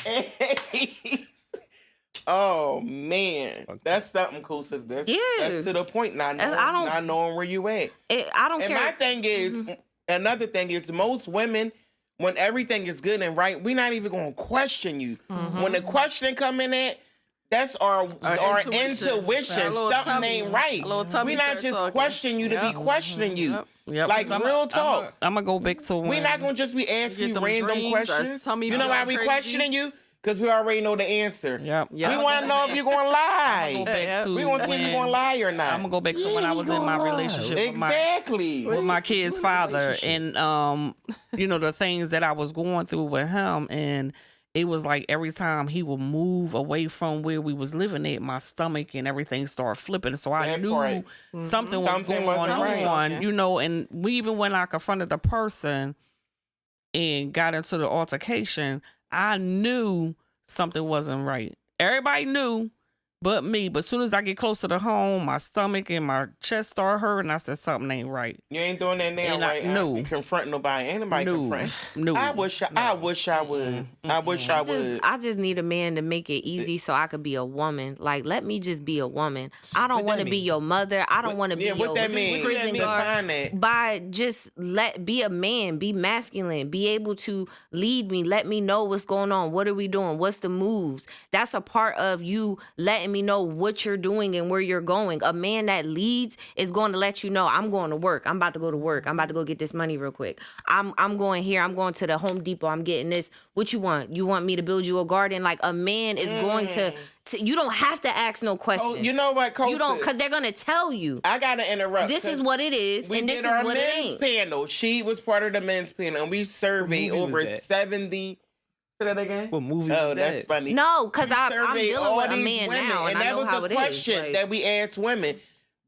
Oh man, that's something cool. So that's, Yeah. that's to the point. Not knowing where you at. I don't And care. my thing is, another thing is, most women, when everything is good and right, we're not even gonna question you. When the question come in at, that's our intuition. A little Something tummy. ain't right. A little tummy We're not start just talking. questioning you to be Yep. questioning you. Yep. Yep. Like real talk. I'm gonna go back to when We're not gonna just be asking Get you them random dreams, our questions. tummy You know why we crazy. questioning you? Because we already know the answer. Yep. Yep. We want to know if you're gonna lie. Go back Yeah. to We want to see if you're when- gonna lie or not. I'm gonna go back to when I was in my relationship Exactly. with my kid's father, and the things that I was going through with him, and it was like every time he would move away from where we was living at, my stomach and everything started flipping. So I That knew part. something was Something going wasn't right. on, Okay. and we even when I confronted the person and got into the altercation, I knew something wasn't right. Everybody knew but me. But as soon as I get closer to home, my stomach and my chest start hurting. I said something ain't right. You ain't doing that now, And I- right? no. I ain't confronting nobody. Ain't nobody No, confront. no. I wish I would. I wish I would. I just need a man to make it easy so I could be a woman. Like, let me just be a woman. I don't What want to that be mean? your mother. I don't want to be Yeah, your what that mean? prison guard. Define that. By just be a man, be masculine, be able to lead me, let me know what's going on. What are we doing? What's the moves? That's a part of you letting me know what you're doing and where you're going. A man that leads is going to let you know, I'm going to work. I'm about to go to work. I'm about to go get this money real quick. I'm going here. I'm going to the Home Depot. I'm getting this. What you want? You want me to build you a garden? Like, a man is going to you don't have to ask no questions. Oh, you know what, Coach? You don't, because they're going to tell you. I gotta interrupt. This is 'cause what it is, we and this did is our what it men's ain't. panel. She was part of the men's panel, and we surveyed What movie was over that? 70. Say that again. What movie Oh, was that's that? funny. No, because We I'm surveyed dealing all with a these man women, now, and I that know was how a it is. question Like, that we asked women.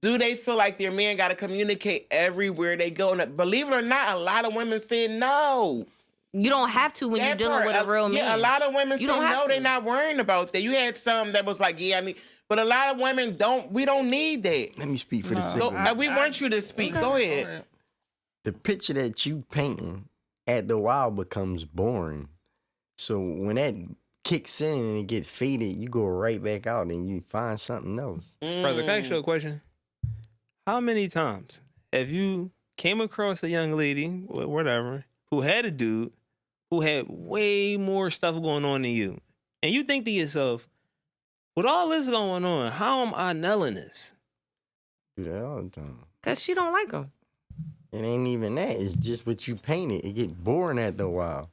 Do they feel like their man got to communicate everywhere they go? And believe it or not, a lot of women said no. you don't have to when you're That dealing part, with a real man. Yeah, a lot of women You said don't have no, to. they're not worrying about that. You had some that was like, yeah, I need, but a lot of women don't. We don't need that. Let me speak for the So, single. we want you to speak. Go ahead. The picture that you painting at the while becomes boring. So when that kicks in and it gets faded, you go right back out and you find something else. Brother, can I ask you a question? How many times have you came across a young lady, whatever, who had a dude who had way more stuff going on than you? And you think to yourself, with all this going on, how am I nailing this? Do that all the time. Because she don't like him. It ain't even that. It's just what you painted. It get boring after a while.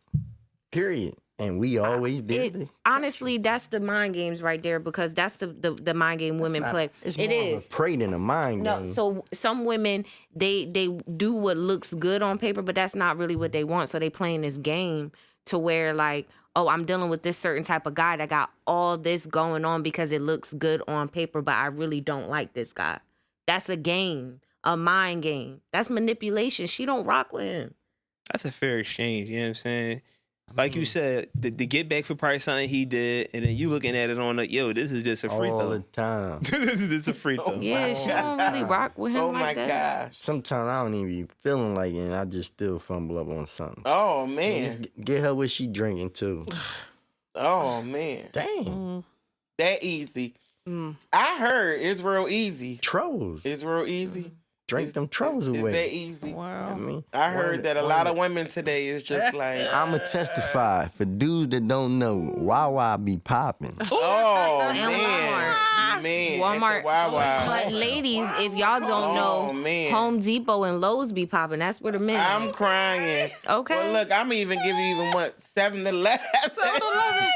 Period. And we always did. Honestly, that's the mind games right there, because that's the mind game women play. It's It more is. of a prey than a mind No, game. so some women they do what looks good on paper, but that's not really what they want. So they playing this game to where, like, oh, I'm dealing with this certain type of guy that got all this going on because it looks good on paper, but I really don't like this guy. That's a game, a mind game. That's manipulation. She don't rock with him. That's a fair exchange, you know what I'm saying? Like you said, the get back for probably something he did, and then you looking at it on the, yo, this is just a free all the throw. time. This is a free throw. Yeah, she don't really rock with him Oh like my that. gosh. Sometimes I don't even be feeling like it, and I just still fumble up on something. Oh And man. just get her what she drinking too. Oh man. Damn. That easy. I heard it's real easy. Trolls. It's real easy. Drink them trolls It's away. that easy. I Wow. mean, I heard that a lot of women today is just like, I'ma testify for dudes that don't know. Wawa be popping. oh And man, Walmart. at the Wawa. But ladies, if y'all don't Oh, know, man. Home Depot and Lowe's be popping. That's where the men. I'm at. crying. Okay. Well, look, I'm even give you even what 7-Eleven.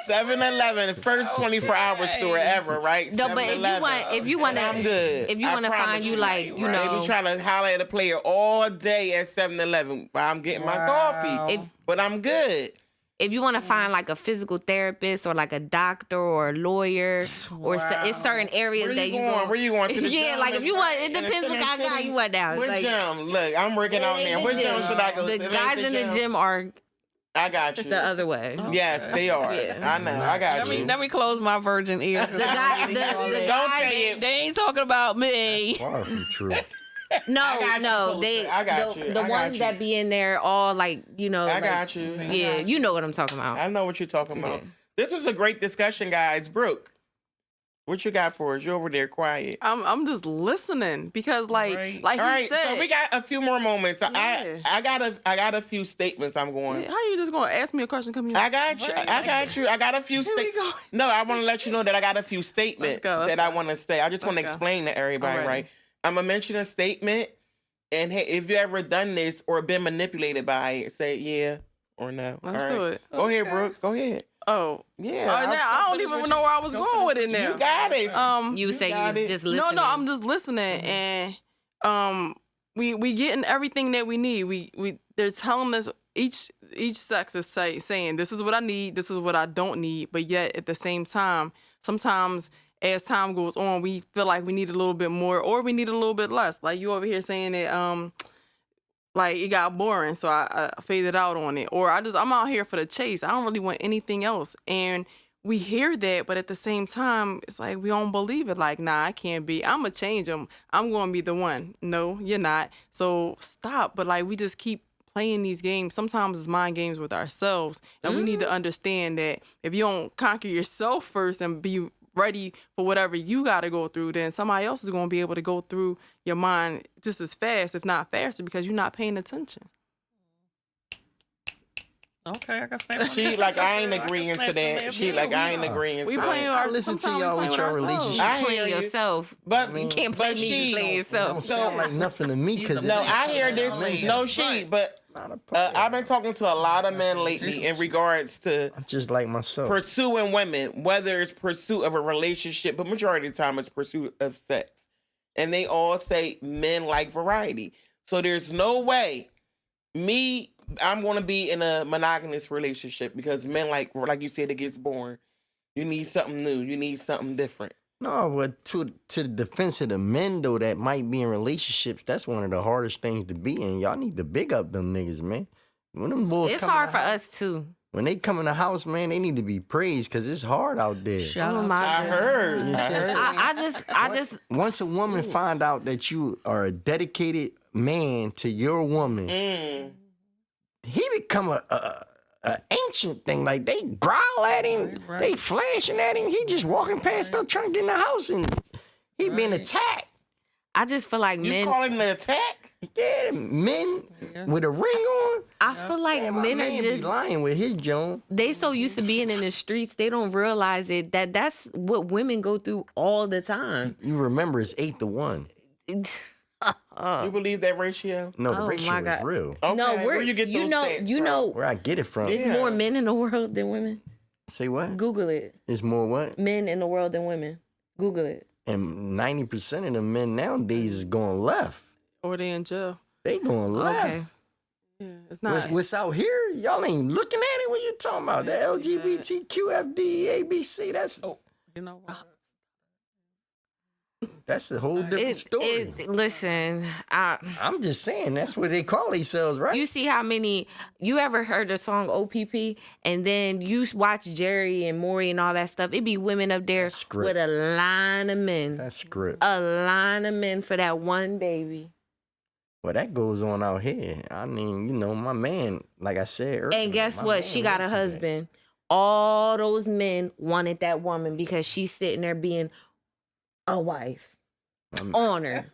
7-Eleven, the first 24-hour store ever, right? No, but if you want I'm good. if you I want to promise find you like, you They know, be trying to holler at a player all day at 7-Eleven while I'm getting my coffee. If- But I'm good. If you want to find like a physical therapist or like a doctor or a lawyer or it's certain areas that you going? Where you going to the yeah, gym like if you and want, stuff? it In the depends what Center guy City? you want now. What Like, gym? Look, I'm working out there. What gym should I go to? The It ain't guys in the gym are I got you. the other way. Yes, they are. Yeah. I know. I got you. Let me close my virgin ears. The guy, the Don't guys, say it. They ain't talking about me. Far from true. no, got you, no, Pooh. they, I got you. the I got ones you. that be in there all like, you know, I like, got you. I yeah, got you know what I'm talking about. I know what you're talking about. Yeah. This was a great discussion, guys. Brooke, what you got for us? You're over there quiet. I'm just listening because like Right. like All he right, said. so we got a few more moments. Yeah. I got a few statements I'm going. How you just gonna ask me a question? Come here. I got you. I got you. I got a few Here we statements. go. No, I want to let you know that I got a few statements let's that I go. want to say. I just want to Let's go. explain to everybody, Alrighty. right? I'm gonna mention a statement, and hey, if you ever done this or been manipulated by it, say yeah or no. Let's All do right? it. Go ahead, Brooke. Go ahead. Oh, Yeah. now I don't finish even what know you- where I was go going with finish it what now. You got it. You say you got was it. just listening. No, I'm just listening, and we getting everything that we need. We they're telling us each sex is saying this is what I need, this is what I don't need, but yet at the same time, sometimes as time goes on, we feel like we need a little bit more or we need a little bit less. Like you over here saying that like it got boring, so I faded out on it, or I'm out here for the chase. I don't really want anything else, and we hear that, but at the same time, it's like we don't believe it. Like, nah, I can't be. I'm gonna change them. I'm gonna be the one. No, you're not. So stop. But like, we just keep playing these games. Sometimes it's mind games with ourselves, and we need to understand that if you don't conquer yourself first and be ready for whatever you got to go through, then somebody else is gonna be able to go through your mind just as fast, if not faster, because you're not paying attention. Okay, I can stand. She like I ain't agreeing to that. She like I ain't agreeing. We to playing that. our. listen to sometimes we y'all playing with your ourselves. relationship. I hear playing you. yourself. But You can't play but me, just play It yourself. don't sound like nothing to me because No, I hear this. No, but I've been talking to a lot of men lately in regards to just like myself. pursuing women, whether it's pursuit of a relationship, but majority of the time it's pursuit of sex. And they all say men like variety. So there's no way I'm going to be in a monogamous relationship because men like you said, it gets boring. You need something new. You need something different. No, but to the defense of the men though that might be in relationships, that's one of the hardest things to be in. Y'all need to big up them niggas, man. When them boys It's come in hard the for house- us too. When they come in the house, man, they need to be praised because it's hard out there. Oh my I God. heard. You I see what I'm heard. saying? I just Once a woman find out that you are a dedicated man to your woman, he become a ancient thing. Like they growl at him, they flashing at him. He just walking past up trying to get in the house and he being attacked. I just feel like You men. calling it an attack? Yeah, men with a ring on. I feel like Man, my men man are just be lying with his Joan. they so used to being in the streets they don't realize it that's what women go through all the time. You remember it's 8-1. You believe that ratio? No, the Oh, ratio my is God. real. Okay, No, where you get those stats from? Where I get it from? there's Yeah. more men in the world than women. Say what? Google it. It's more what? Men in the world than women. Google it. And 90% of the men nowadays is going left. Or they in jail. They going left. Okay. Yeah, it's not. What's out here? Y'all ain't looking at it. What you talking about? The LGBTQ, FD, ABC. You know what? That's a whole different story. Listen, I'm just saying that's what they call themselves, right? you see how many you ever heard the song OPP and then you watch Jerry and Maury and all that stuff. It be women up there That's script. with a line of men. That's script. A line of men for that one baby. Well, that goes on out here. I mean, you know, my man, like I said earlier. And guess my what? man She got a went through that. husband. All those men wanted that woman because she's sitting there being a wife. On her.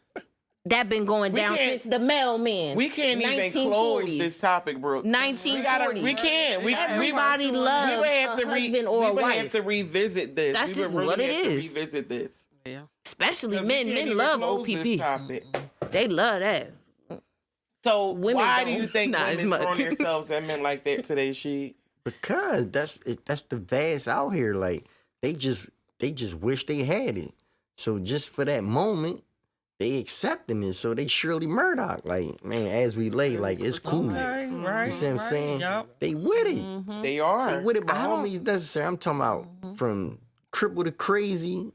That been going We down can't- since the mailman. We can't even close this topic, Brooke. 1940s. We can't. Everybody we loves would have a to husband or a we would have wife. to revisit this. That's we just would really what it have to is. revisit this. Yeah. Especially 'Cause we men. can't Men even love close this OPP. topic. They love that. So Women why do don't. you think Not as women much. throwing themselves at men like that today, She? Because that's the vast out here. Like they just wish they had it. So just for that moment, they accepting it, so they Shirley Murdoch. Like, man, as we lay, like, it's cool. Okay, right. You see what I'm saying? Yep. They with it. They They are. with it by all means necessary. I'm talking about from cripple to crazy,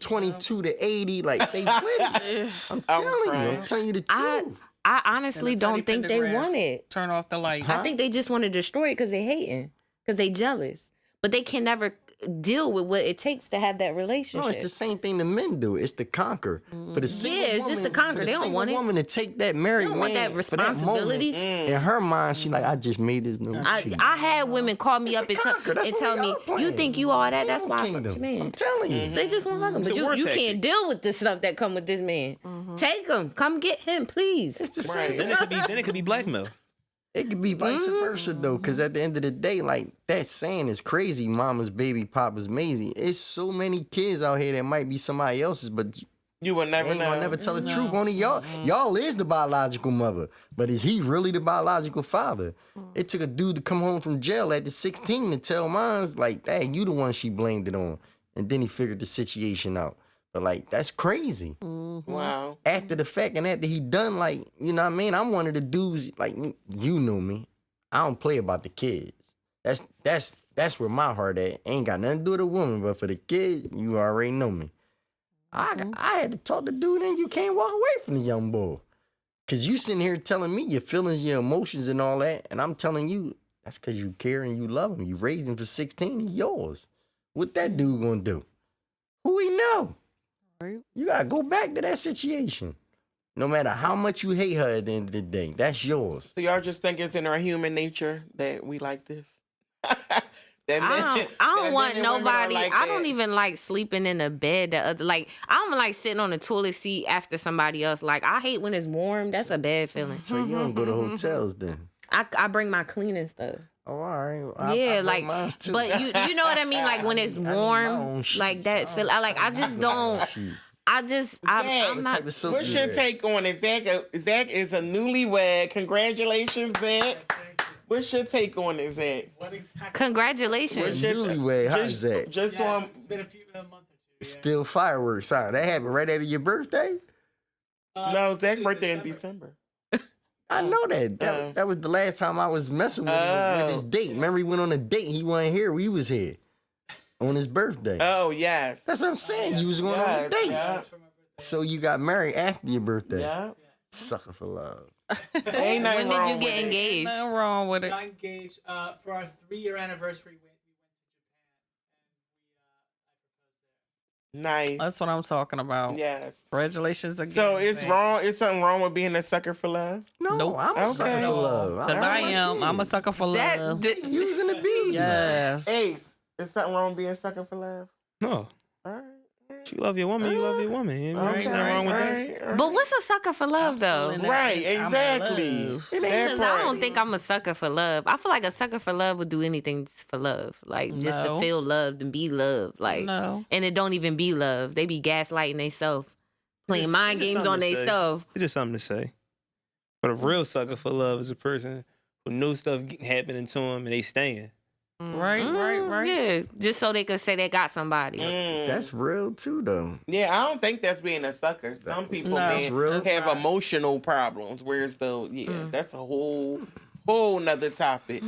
22 to 80. Like, they with it. I'm telling you the truth. I honestly Until don't think put they the grass, want it. Turn off the light. I think they just want to destroy it because they hating, because they jealous. But they can never deal with what it takes to have that relationship. No, it's the same thing the men do. It's to conquer. For the single it's just woman, to conquer. for the They don't single want it. woman to take that married They don't want man that for that responsibility. moment, in her mind, she like, I just made this new cheat. I had women call me It's up a and, conquer. That's and what tell we me, all playing. you think you all that? That's Animal why I fuck Kingdom. your man. I'm telling you. They just want to fuck him. It's But a war you tactic. can't deal with the stuff that come with this man. Take him. Come get him, please. It's the Right. same. Then it could be blackmail. It could be vice versa though, because at the end of the day, like that saying is crazy. Mama's baby, Papa's Maisie. It's so many kids out here that might be somebody else's, but You will they never ain't know. gonna never tell the truth. Only y'all. Y'all is the biological mother, but is he really the biological father? It took a dude to come home from jail at the 16 to tell mines like, "Hey, you the one she blamed it on," and then he figured the situation out. But like, that's crazy. Wow. After the fact and after he done, like, you know what I mean? I'm one of the dudes, like, you know me. I don't play about the kids. That's where my heart at. Ain't got nothing to do with a woman, but for the kid, you already know me. I had to talk to dude and you can't walk away from the young boy. Cause you sitting here telling me your feelings, your emotions and all that, and I'm telling you, that's cause you care and you love him. You raised him for 16, he's yours. What that dude gonna do? Who he know? You gotta go back to that situation. No matter how much you hate her at the end of the day, that's yours. So y'all just think it's in our human nature that we like this? That I that don't want men and women are nobody. like I that. don't even like sleeping in a bed. Like I don't like sitting on the toilet seat after somebody else. Like I hate when it's warm. That's a bad feeling. So you don't go to hotels then? I bring my cleaning stuff. Oh, all right. Well, Yeah, I like, mine too. but you know what I mean? Like when it's I need my warm, own sheets. like that feel. I just don't. Sheets. I'm Zach, not. type of soap What's you your wear? take on it? Zach is a newlywed. Congratulations, Zach. What's your take on it, Zach? Congratulations. Newlywed, how's that? Just on It's been a month or two. Still fireworks. Sorry, that happened right after your birthday? no, Zach's birthday in December. I know that. That was the last time I was messing with him with his date. Remember, he went on a date. He wasn't here. We was here on his birthday. Oh yes. That's what I'm saying. You was going on a Yes, date. yeah. So you got married after your birthday. Yeah. Sucker for love. Ain't nothing When did wrong you with get it. engaged? Nothing wrong with it. Got engaged for our 3-year anniversary. We went to Japan and I proposed there. Nice. That's what I'm talking about. Yes. Congratulations again. So it's Zach. wrong. It's something wrong with being a sucker for love. No, Nope. I'm a sucker Okay. for love. Cause I am. I'm a sucker for love. Using the bees. Yes. Ace, is something wrong with being a sucker for love? No. All right. You love your woman, you love your woman. Ain't nothing wrong with that. But what's a sucker for love though? in that- Right, I'm in exactly. love. That Because I part. don't think I'm a sucker for love. I feel like a sucker for love would do anything for love, like just to No. feel loved and be loved, like. No. And it don't even be love. They be gaslighting themselves, playing It's mind just games something on to say. themselves. It's just something to say. But a real sucker for love is a person who knows stuff happening to them and they staying. Right. Yeah, just so they could say they got somebody. That's real too, though. Yeah, I don't think that's being a sucker. Some people No, man, that's real. have emotional problems, whereas though, that's a whole nother topic.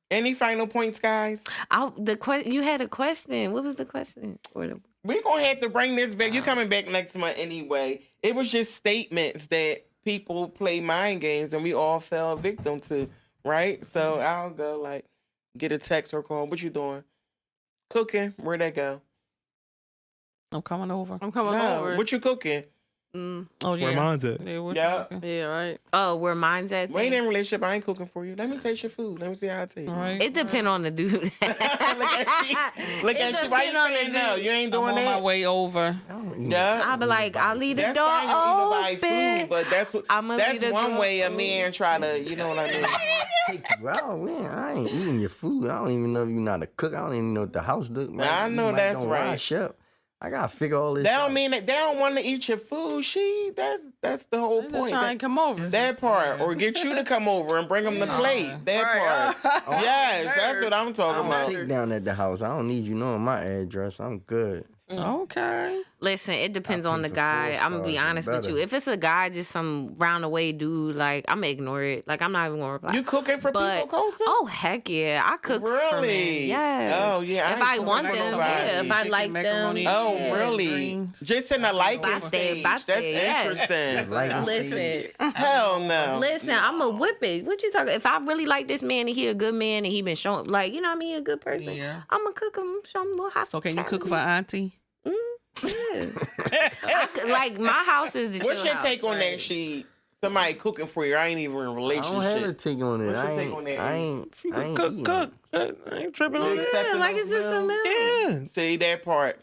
Any final points, guys? You had a question. What was the question? We're gonna have to bring this back. You're coming back next month anyway. It was just statements that people play mind games and we all fell victim to, right? So I'll go like get a text or call. What you doing? Cooking. Where'd that go? I'm coming over. I'm coming No. over. What you cooking? Oh yeah. Where mine's at? Yeah. What Yeah. you Yeah, right. Oh, where mine's at? We ain't then? in a relationship. I ain't cooking for you. Let me taste your food. Let me see how it tastes. All right. It depend on the dude. Look at you. Why you depend on the saying no? dude. You ain't I'm doing on my that. way over. Yeah. I'll be like, I'll leave the That's door fine to eat nobody's open. food, but I'ma leave that's the one door way a man try to, you know what I mean? Take you out, man. I ain't eating your food. I don't even know if you know how to cook. I don't even know what the house look like. I know You might that's gonna right. wash up. I gotta figure all this That out. don't mean that they don't want to eat your food. That's the whole Just point. trying to come over. That part, or get you to come over and bring them the plate. That part. Yes, that's what I'm talking I don't about. take down at the house. I don't need you knowing my address. I'm good. Okay. Listen, it depends on pay the for guy. 4 I'm gonna be stars and honest with you. better. If it's a guy, just some round away dude, like I'm gonna ignore it. Like I'm not even gonna reply. You cooking for But people, Costa? oh heck yeah, I cook for men. Really? Yes. Oh, yeah, I If ain't I cooking want for them, nobody. yeah. If I Chicken, like them, macaroni, Oh, yeah. really? greens. Just in the liking Bate, stage. bate, That's yes. interesting. Liking Listen, Hell no. listen, I'm a whip it. What you talking? If I really like this man and he a good man and he been showing, like you know what I mean, he a good person, Yeah. I'm gonna cook him, show him a little hospitality. So can you cook for auntie? Yeah. Like my house is the What's chill your house, take on like- that, she? Somebody cooking for you. I ain't even in a I relationship. don't have a take on it. What's your I take on that? ain't eating. Cook. I ain't tripping on You that. accepting like those it's just a meals? meal. Yeah. See that part.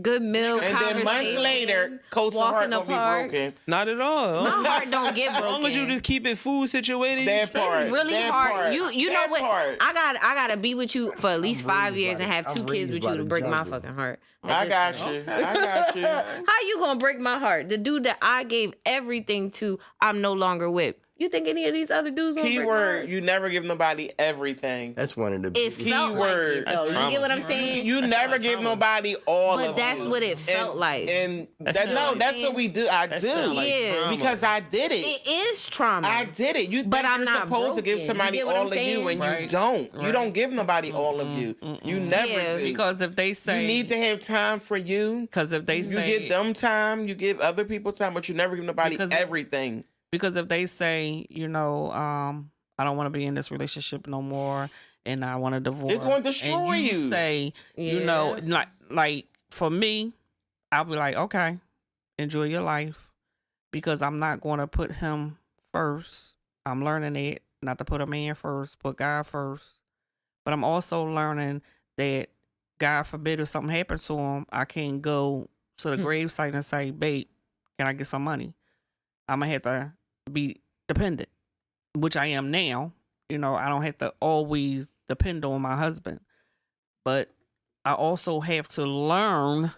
Good meal. And then months conversation, later, Coastal walk Heart in the gonna be park. broken. Not at all. My heart don't get As broken. long as you just keep it food situated. That part. It's really that hard. part, You know that what? part. I gotta be with you for at least I'm 5 raised years by and the- have I'm 2 kids raised with by you to the break my jungle. fucking heart. at I this got point. you. I got you. How you gonna break my heart? The dude that I gave everything to, I'm no longer with. You think any of these other dudes gonna break my Keyword, heart? you never give nobody everything. That's one of the It biggest. felt like Keyword. it though. That's You trauma. get what I'm saying? You never give nobody all But of that's you. what it felt And- like. And That that, sound no, like- that's what we do. I That do. sound like Yeah. trauma. Because I did it. It is trauma. I did it. You think But I'm you're not supposed to give broken. You somebody get what I'm all of you, saying? and you Right. don't. You Right. don't give nobody all of you. You never Yeah, do. Because if they say you need to have time for you. because if they You say give them time. You give other people time, but you never give nobody Because- everything. because if they say, I don't want to be in this relationship no more and I want to divorce. It's gonna destroy and you. say, Yeah. like for me, I'll be like, okay, enjoy your life because I'm not going to put him first. I'm learning it not to put a man first, put God first. But I'm also learning that God forbid if something happens to him, I can't go to the gravesite and say, babe, can I get some money? I'm going to have to be dependent, which I am now. I don't have to always depend on my husband. But I also have to learn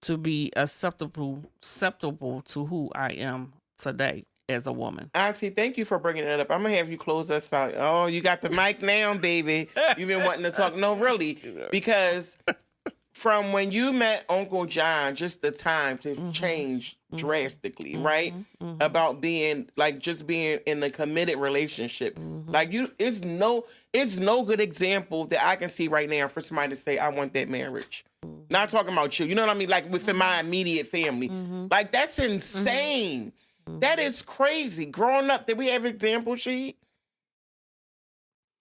to be acceptable to who I am today as a woman. Auntie, thank you for bringing it up. I'm gonna have you close us out. Oh, you got the mic now, baby. You've been wanting to talk. No, really, because from when you met Uncle John, just the time to change drastically, right? About being just being in a committed relationship. Like it's no good example that I can see right now for somebody to say, I want that marriage. Not talking about you. You know what I mean? Like within my immediate family. Like that's insane. That is crazy. Growing up, did we have example sheet?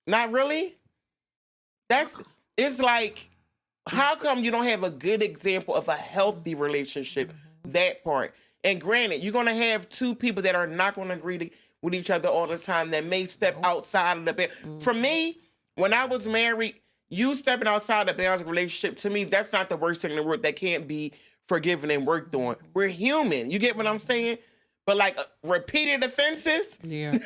Not really? It's like, how come you don't have a good example of a healthy relationship? That part. And granted, you're gonna have two people that are not gonna agree with each other all the time, that may step outside of the bed. For me, when I was married, you stepping outside the bounds of a relationship, to me, that's not the worst thing in the world. That can't be forgiven and worked on. We're human. You get what I'm saying? But like repeated offenses, Yeah.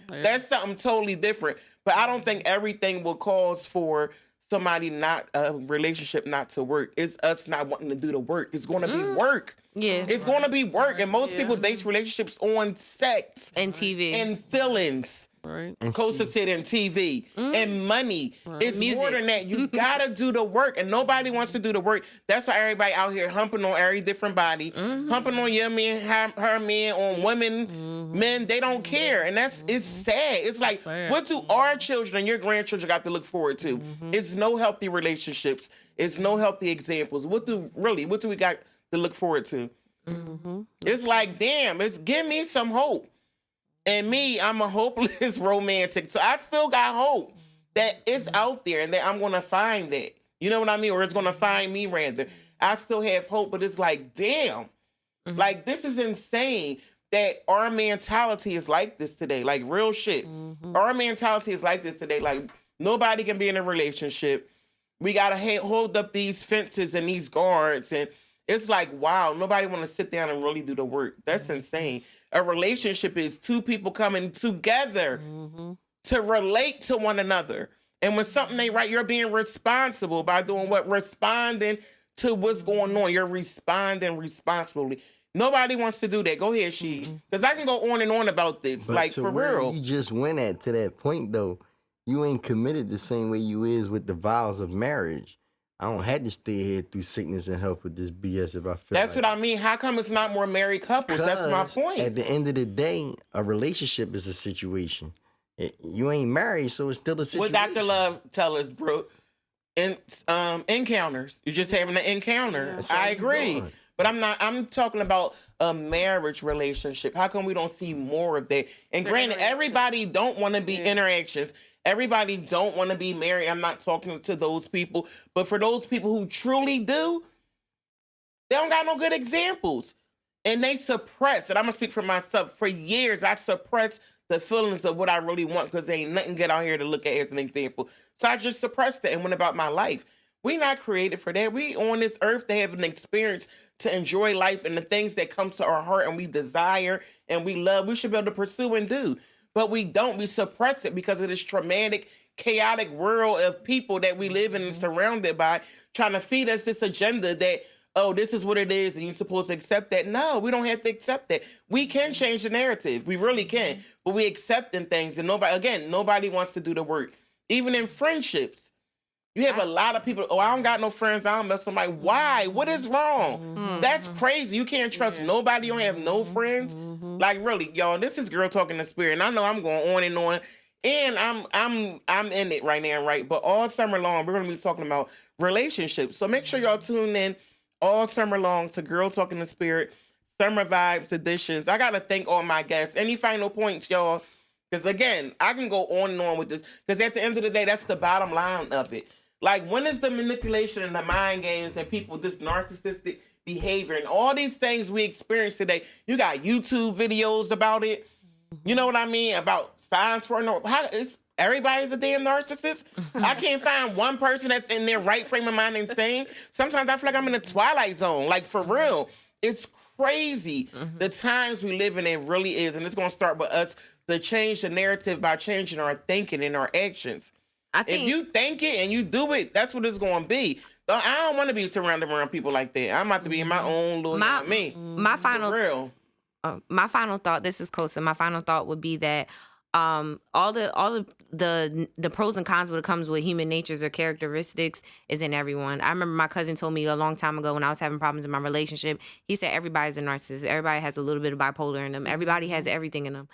that's something totally different. But I don't think everything will cause for somebody a relationship not to work. It's us not wanting to do the work. It's going to be work. Yeah. It's going to be work. And most people base relationships on sex And TV. and feelings. Right. And Closer see, to than TV and money. It's Music. more than that. You gotta do the work, and nobody wants to do the work. That's why everybody out here humping on every different body, humping on your man, her man, on women, men. They don't care, and it's sad. It's like, sad. what do our children and your grandchildren got to look forward to? It's no healthy relationships. It's no healthy examples. What do we got to look forward to? It's like, damn. Give me some hope. And me, I'm a hopeless romantic. So I still got hope that it's out there and that I'm going to find that. You know what I mean? Or it's going to find me rather. I still have hope, but it's like, damn. Like, this is insane that our mentality is like this today. Like, real shit. Our mentality is like this today. Like, nobody can be in a relationship. We got to hold up these fences and these guards. And it's like, wow, nobody want to sit down and really do the work. That's insane. A relationship is two people coming together to relate to one another. And when something ain't right, you're being responsible by doing what? Responding to what's going on. You're responding responsibly. Nobody wants to do that. Go ahead, she. Because I can go on and on about this. but like, to for where real. you just went to that point though. You ain't committed the same way you is with the vows of marriage. I don't have to stay here through sickness and health with this BS if I feel That's like what I mean. How come it's not more married couples? That's my 'Cause point. At the end of the day, a relationship is a situation. You ain't married, so it's still a What situation. Dr. Love tell us, bro? Encounters. You're just having an encounter. That's all I you agree. doing. But I'm talking about a marriage relationship. How come we don't see more of that? And The granted, interactions. everybody don't want to be interactions. Everybody don't want to be married. I'm not talking to those people. But for those people who truly do, they don't got no good examples. And they suppress, and I'm going to speak for myself. For years, I suppressed the feelings of what I really want because there ain't nothing good out here to look at as an example. So I just suppressed it and went about my life. We not created for that. We on this earth to have an experience to enjoy life and the things that comes to our heart and we desire and we love, we should be able to pursue and do. But we don't. We suppress it because of this traumatic, chaotic world of people that we live in and surrounded by, trying to feed us this agenda that, oh, this is what it is and you're supposed to accept that. No, we don't have to accept that. We can change the narrative. We really can. But we accepting things and nobody wants to do the work. Even in friendships. You have a lot of people, oh, I don't got no friends, I don't mess with somebody. Why? What is wrong? That's crazy. You can't trust nobody. You don't have no friends. Like really, y'all, this is Girl Talking the Spirit. And I know I'm going on and on. And I'm in it right now, right? But all summer long, we're gonna be talking about relationships. So make sure y'all tune in all summer long to Girl Talking the Spirit, Summer Vibes Editions. I gotta thank all my guests. Any final points, y'all? Because again, I can go on and on with this. Because at the end of the day, that's the bottom line of it. Like, when is the manipulation and the mind games that people, this narcissistic behavior and all these things we experience today? You got YouTube videos about it. You know what I mean? About signs for everybody's a damn narcissist. I can't find one person that's in their right frame of mind and sane. Sometimes I feel like I'm in the Twilight Zone. Like, for real. It's crazy. The times we live in, it really is. And it's going to start with us to change the narrative by changing our thinking and our actions. If you think it and you do it, that's what it's going to be. I don't want to be surrounded around people like that. I'm about to be in my own little me. My final thought. This is Kosa. My final thought would be that all the pros and cons when it comes with human natures or characteristics is in everyone. I remember my cousin told me a long time ago when I was having problems in my relationship. He said everybody's a narcissist. Everybody has a little bit of bipolar in them. Everybody has everything in them.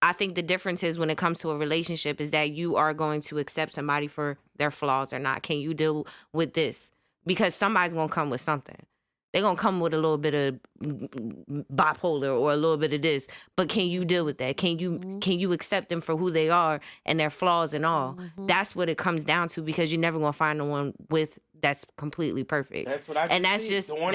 I think the difference is when it comes to a relationship is that you are going to accept somebody for their flaws or not. Can you deal with this? Because somebody's going to come with something. They're going to come with a little bit of bipolar or a little bit of this. But can you deal with that? Can you accept them for who they are and their flaws and all? That's what it comes down to, because you're never going to find no one that's completely perfect. That's what I just and that's see. just what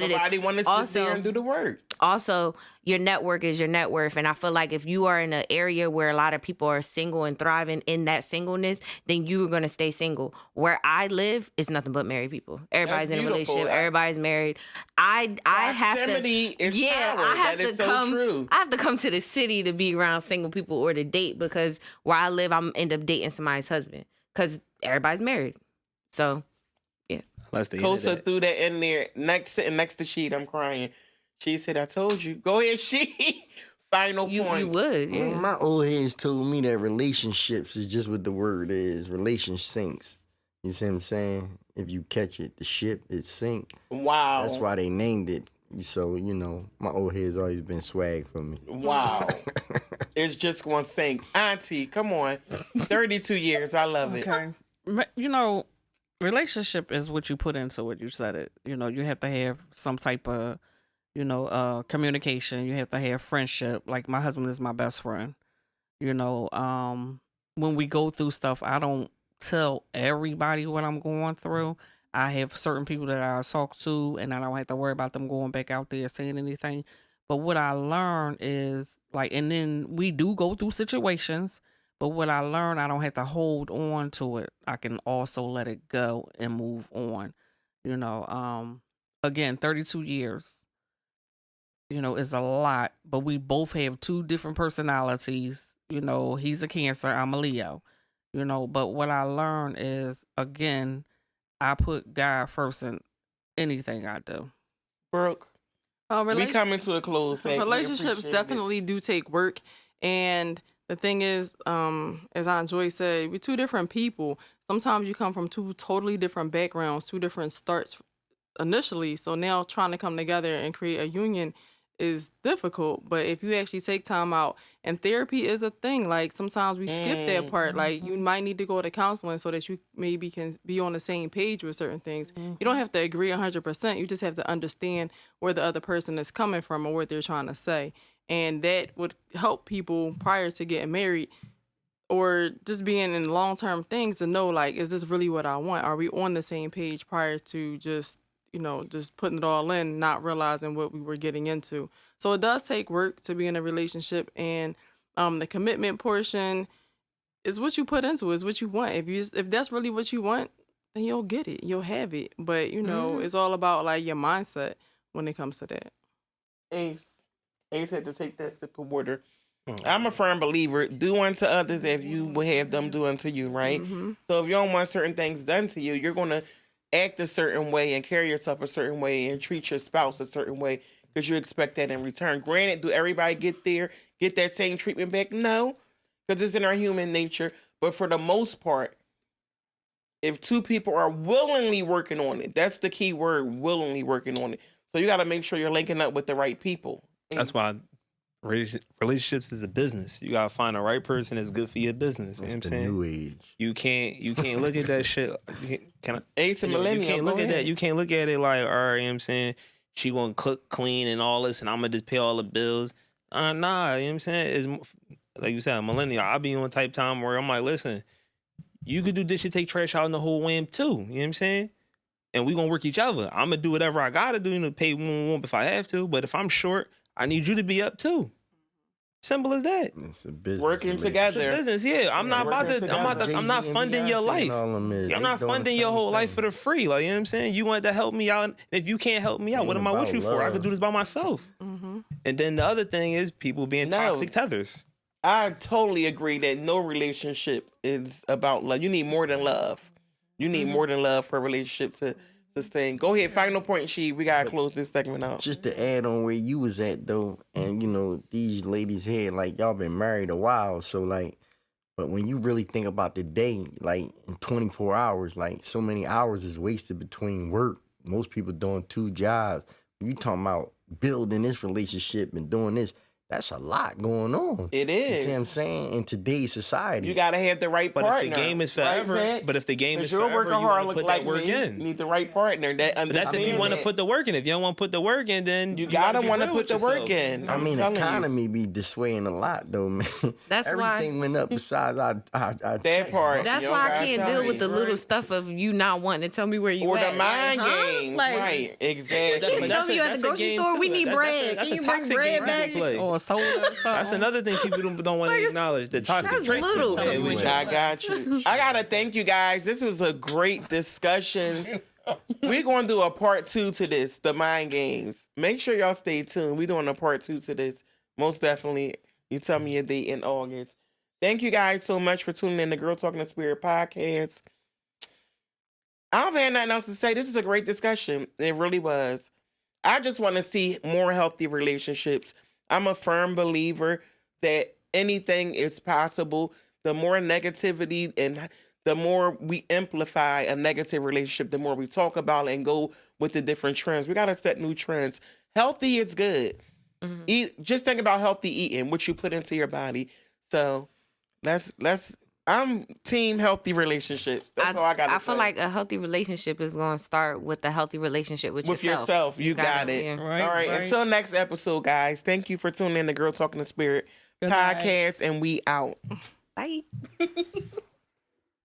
it is. Nobody want to sit there and do the work. Also, your network is your net worth. And I feel like if you are in an area where a lot of people are single and thriving in that singleness, then you're going to stay single. Where I live is nothing but married people. Everybody's in a relationship. Everybody's married. I have to. Is Yeah, power. I have That to is so come. true. I have to come to the city to be around single people or to date, because where I live, I'm end up dating somebody's husband because everybody's married. So, yeah. Unless they Kosa threw that in there sitting next to Sheet. I'm crying. She said, I told you. Go ahead, Sheet. Final point. You would. Yeah. My old heads told me that relationships is just what the word is. Relation sinks. You see what I'm saying? If you catch it, the ship, it sink. Wow. That's why they named it. So, my old head's always been swag for me. Wow. It's just going to sink. Auntie, come on. 32 years. I love it. Okay. Relationship is what you put into it. You said it. You have to have some type of, communication. You have to have friendship. Like, my husband is my best friend. When we go through stuff, I don't tell everybody what I'm going through. I have certain people that I talk to, and I don't have to worry about them going back out there saying anything. But what I learned is, and then we do go through situations, but what I learned, I don't have to hold on to it. I can also let it go and move on. Again, 32 years, is a lot, but we both have two different personalities. He's a Cancer, I'm a Leo, but what I learned is, again, I put God first in anything I do. Brooke, we coming to a close. Relationships definitely do take work. And the thing is, as Aunt Joy said, we're two different people. sometimes you come from two totally different backgrounds, two different starts initially. So now trying to come together and create a union is difficult. But if you actually take time out, and therapy is a thing, like sometimes we skip that part. Like you might need to go to counseling so that you maybe can be on the same page with certain things. You don't have to agree 100%. You just have to understand where the other person is coming from or what they're trying to say. And that would help people prior to getting married or just being in long-term things to know, like, is this really what I want? Are we on the same page prior to just putting it all in, not realizing what we were getting into. So it does take work to be in a relationship, and the commitment portion is what you put into it, is what you want. If that's really what you want, then you'll get it, you'll have it. But it's all about like your mindset when it comes to that. Ace had to take that sip of water. I'm a firm believer, do unto others if you will have them do unto you, right? So if you don't want certain things done to you, you're going to act a certain way and carry yourself a certain way and treat your spouse a certain way because you expect that in return. Granted, do everybody get that same treatment back? No, because it's in our human nature. But for the most part, if two people are willingly working on it, that's the key word, willingly working on it. So you got to make sure you're linking up with the right people. That's why relationships is a business. You gotta find the right person that's good for your business. You know what I'm saying? New age. You can't look at that shit. Can I? Ace and You millennial. can't look go at that. ahead. You can't look at it like, all right, you know what I'm saying? She gonna cook, clean, and all this, and I'm gonna just pay all the bills. Nah, you know what I'm saying? It's like you said, a millennial. I'll be on type time where I'm like, listen, you could do this shit, take trash out in the whole wham too. You know what I'm saying? And we gonna work each other. I'm gonna do whatever I gotta do, pay one if I have to. But if I'm short, I need you to be up too. Simple as that. It's a business. Working relationship. together. It's a business, yeah. I'm not about working to. I'm not Jay-Z and funding your Beyonce life. and all them is. I'm They not doing the funding your same whole life thing. for the free. Like, you know what I'm saying? You want to help me out. If you can't help me out, what am I with about you for? I could love. do this by myself. And then the other thing is people being No. toxic tethers. I totally agree that no relationship is about love. You need more than love. You need more than love for a relationship to sustain. Go ahead, final point, She. We gotta close this segment out. Just to add on where you was at though, and these ladies here, like y'all been married a while, so like, but when you really think about the day, like in 24 hours, like so many hours is wasted between work. Most people doing 2 jobs. You talking about building this relationship and doing this. That's a lot going on. It You is. see what I'm saying? In today's society. You gotta have the right But partner. if the game is right, forever, Zach? but if the game If is you're a forever, you want to workaholic put like that work me, in. you need the right partner. That But that's if you understands want to that. put the work in. If you don't want to put the work in, then You gotta be want to real put with the work yourself. in. I I'm mean, telling you. economy be dissuading a lot though, man. That's why- Everything went up besides our That checks, part. bro. That's You why don't I gotta can't tell deal me. with the little stuff of you not wanting to tell me where you Or at. the mind Like, huh? games. Like, Right, exactly. But tell me you at the that's a grocery game store, too. we need That's bread. a Can you bring toxic bread game you back? can play. Or soda or something. That's another thing people don't want to acknowledge. The toxic That's traits. people little. play with you. I got you. I gotta thank you guys. This was a great discussion. We're gonna do a part 2 to this, the mind games. Make sure y'all stay tuned. We're doing a part 2 to this. Most definitely. You tell me your date in August. Thank you guys so much for tuning in to Girl Talking the Spirit podcast. I don't have nothing else to say. This is a great discussion. It really was. I just want to see more healthy relationships. I'm a firm believer that anything is possible. The more negativity and the more we amplify a negative relationship, the more we talk about it and go with the different trends. We got to set new trends. Healthy is good. Eat, just think about healthy eating, what you put into your body. So I'm team healthy relationships. That's all I got to say. I feel like a healthy relationship is going to start with a healthy relationship with yourself. You got it. yeah. Right, All right. right. Until next episode, guys. Thank you for tuning in to Girl Talking the Spirit Good night. podcast, and we out. Bye.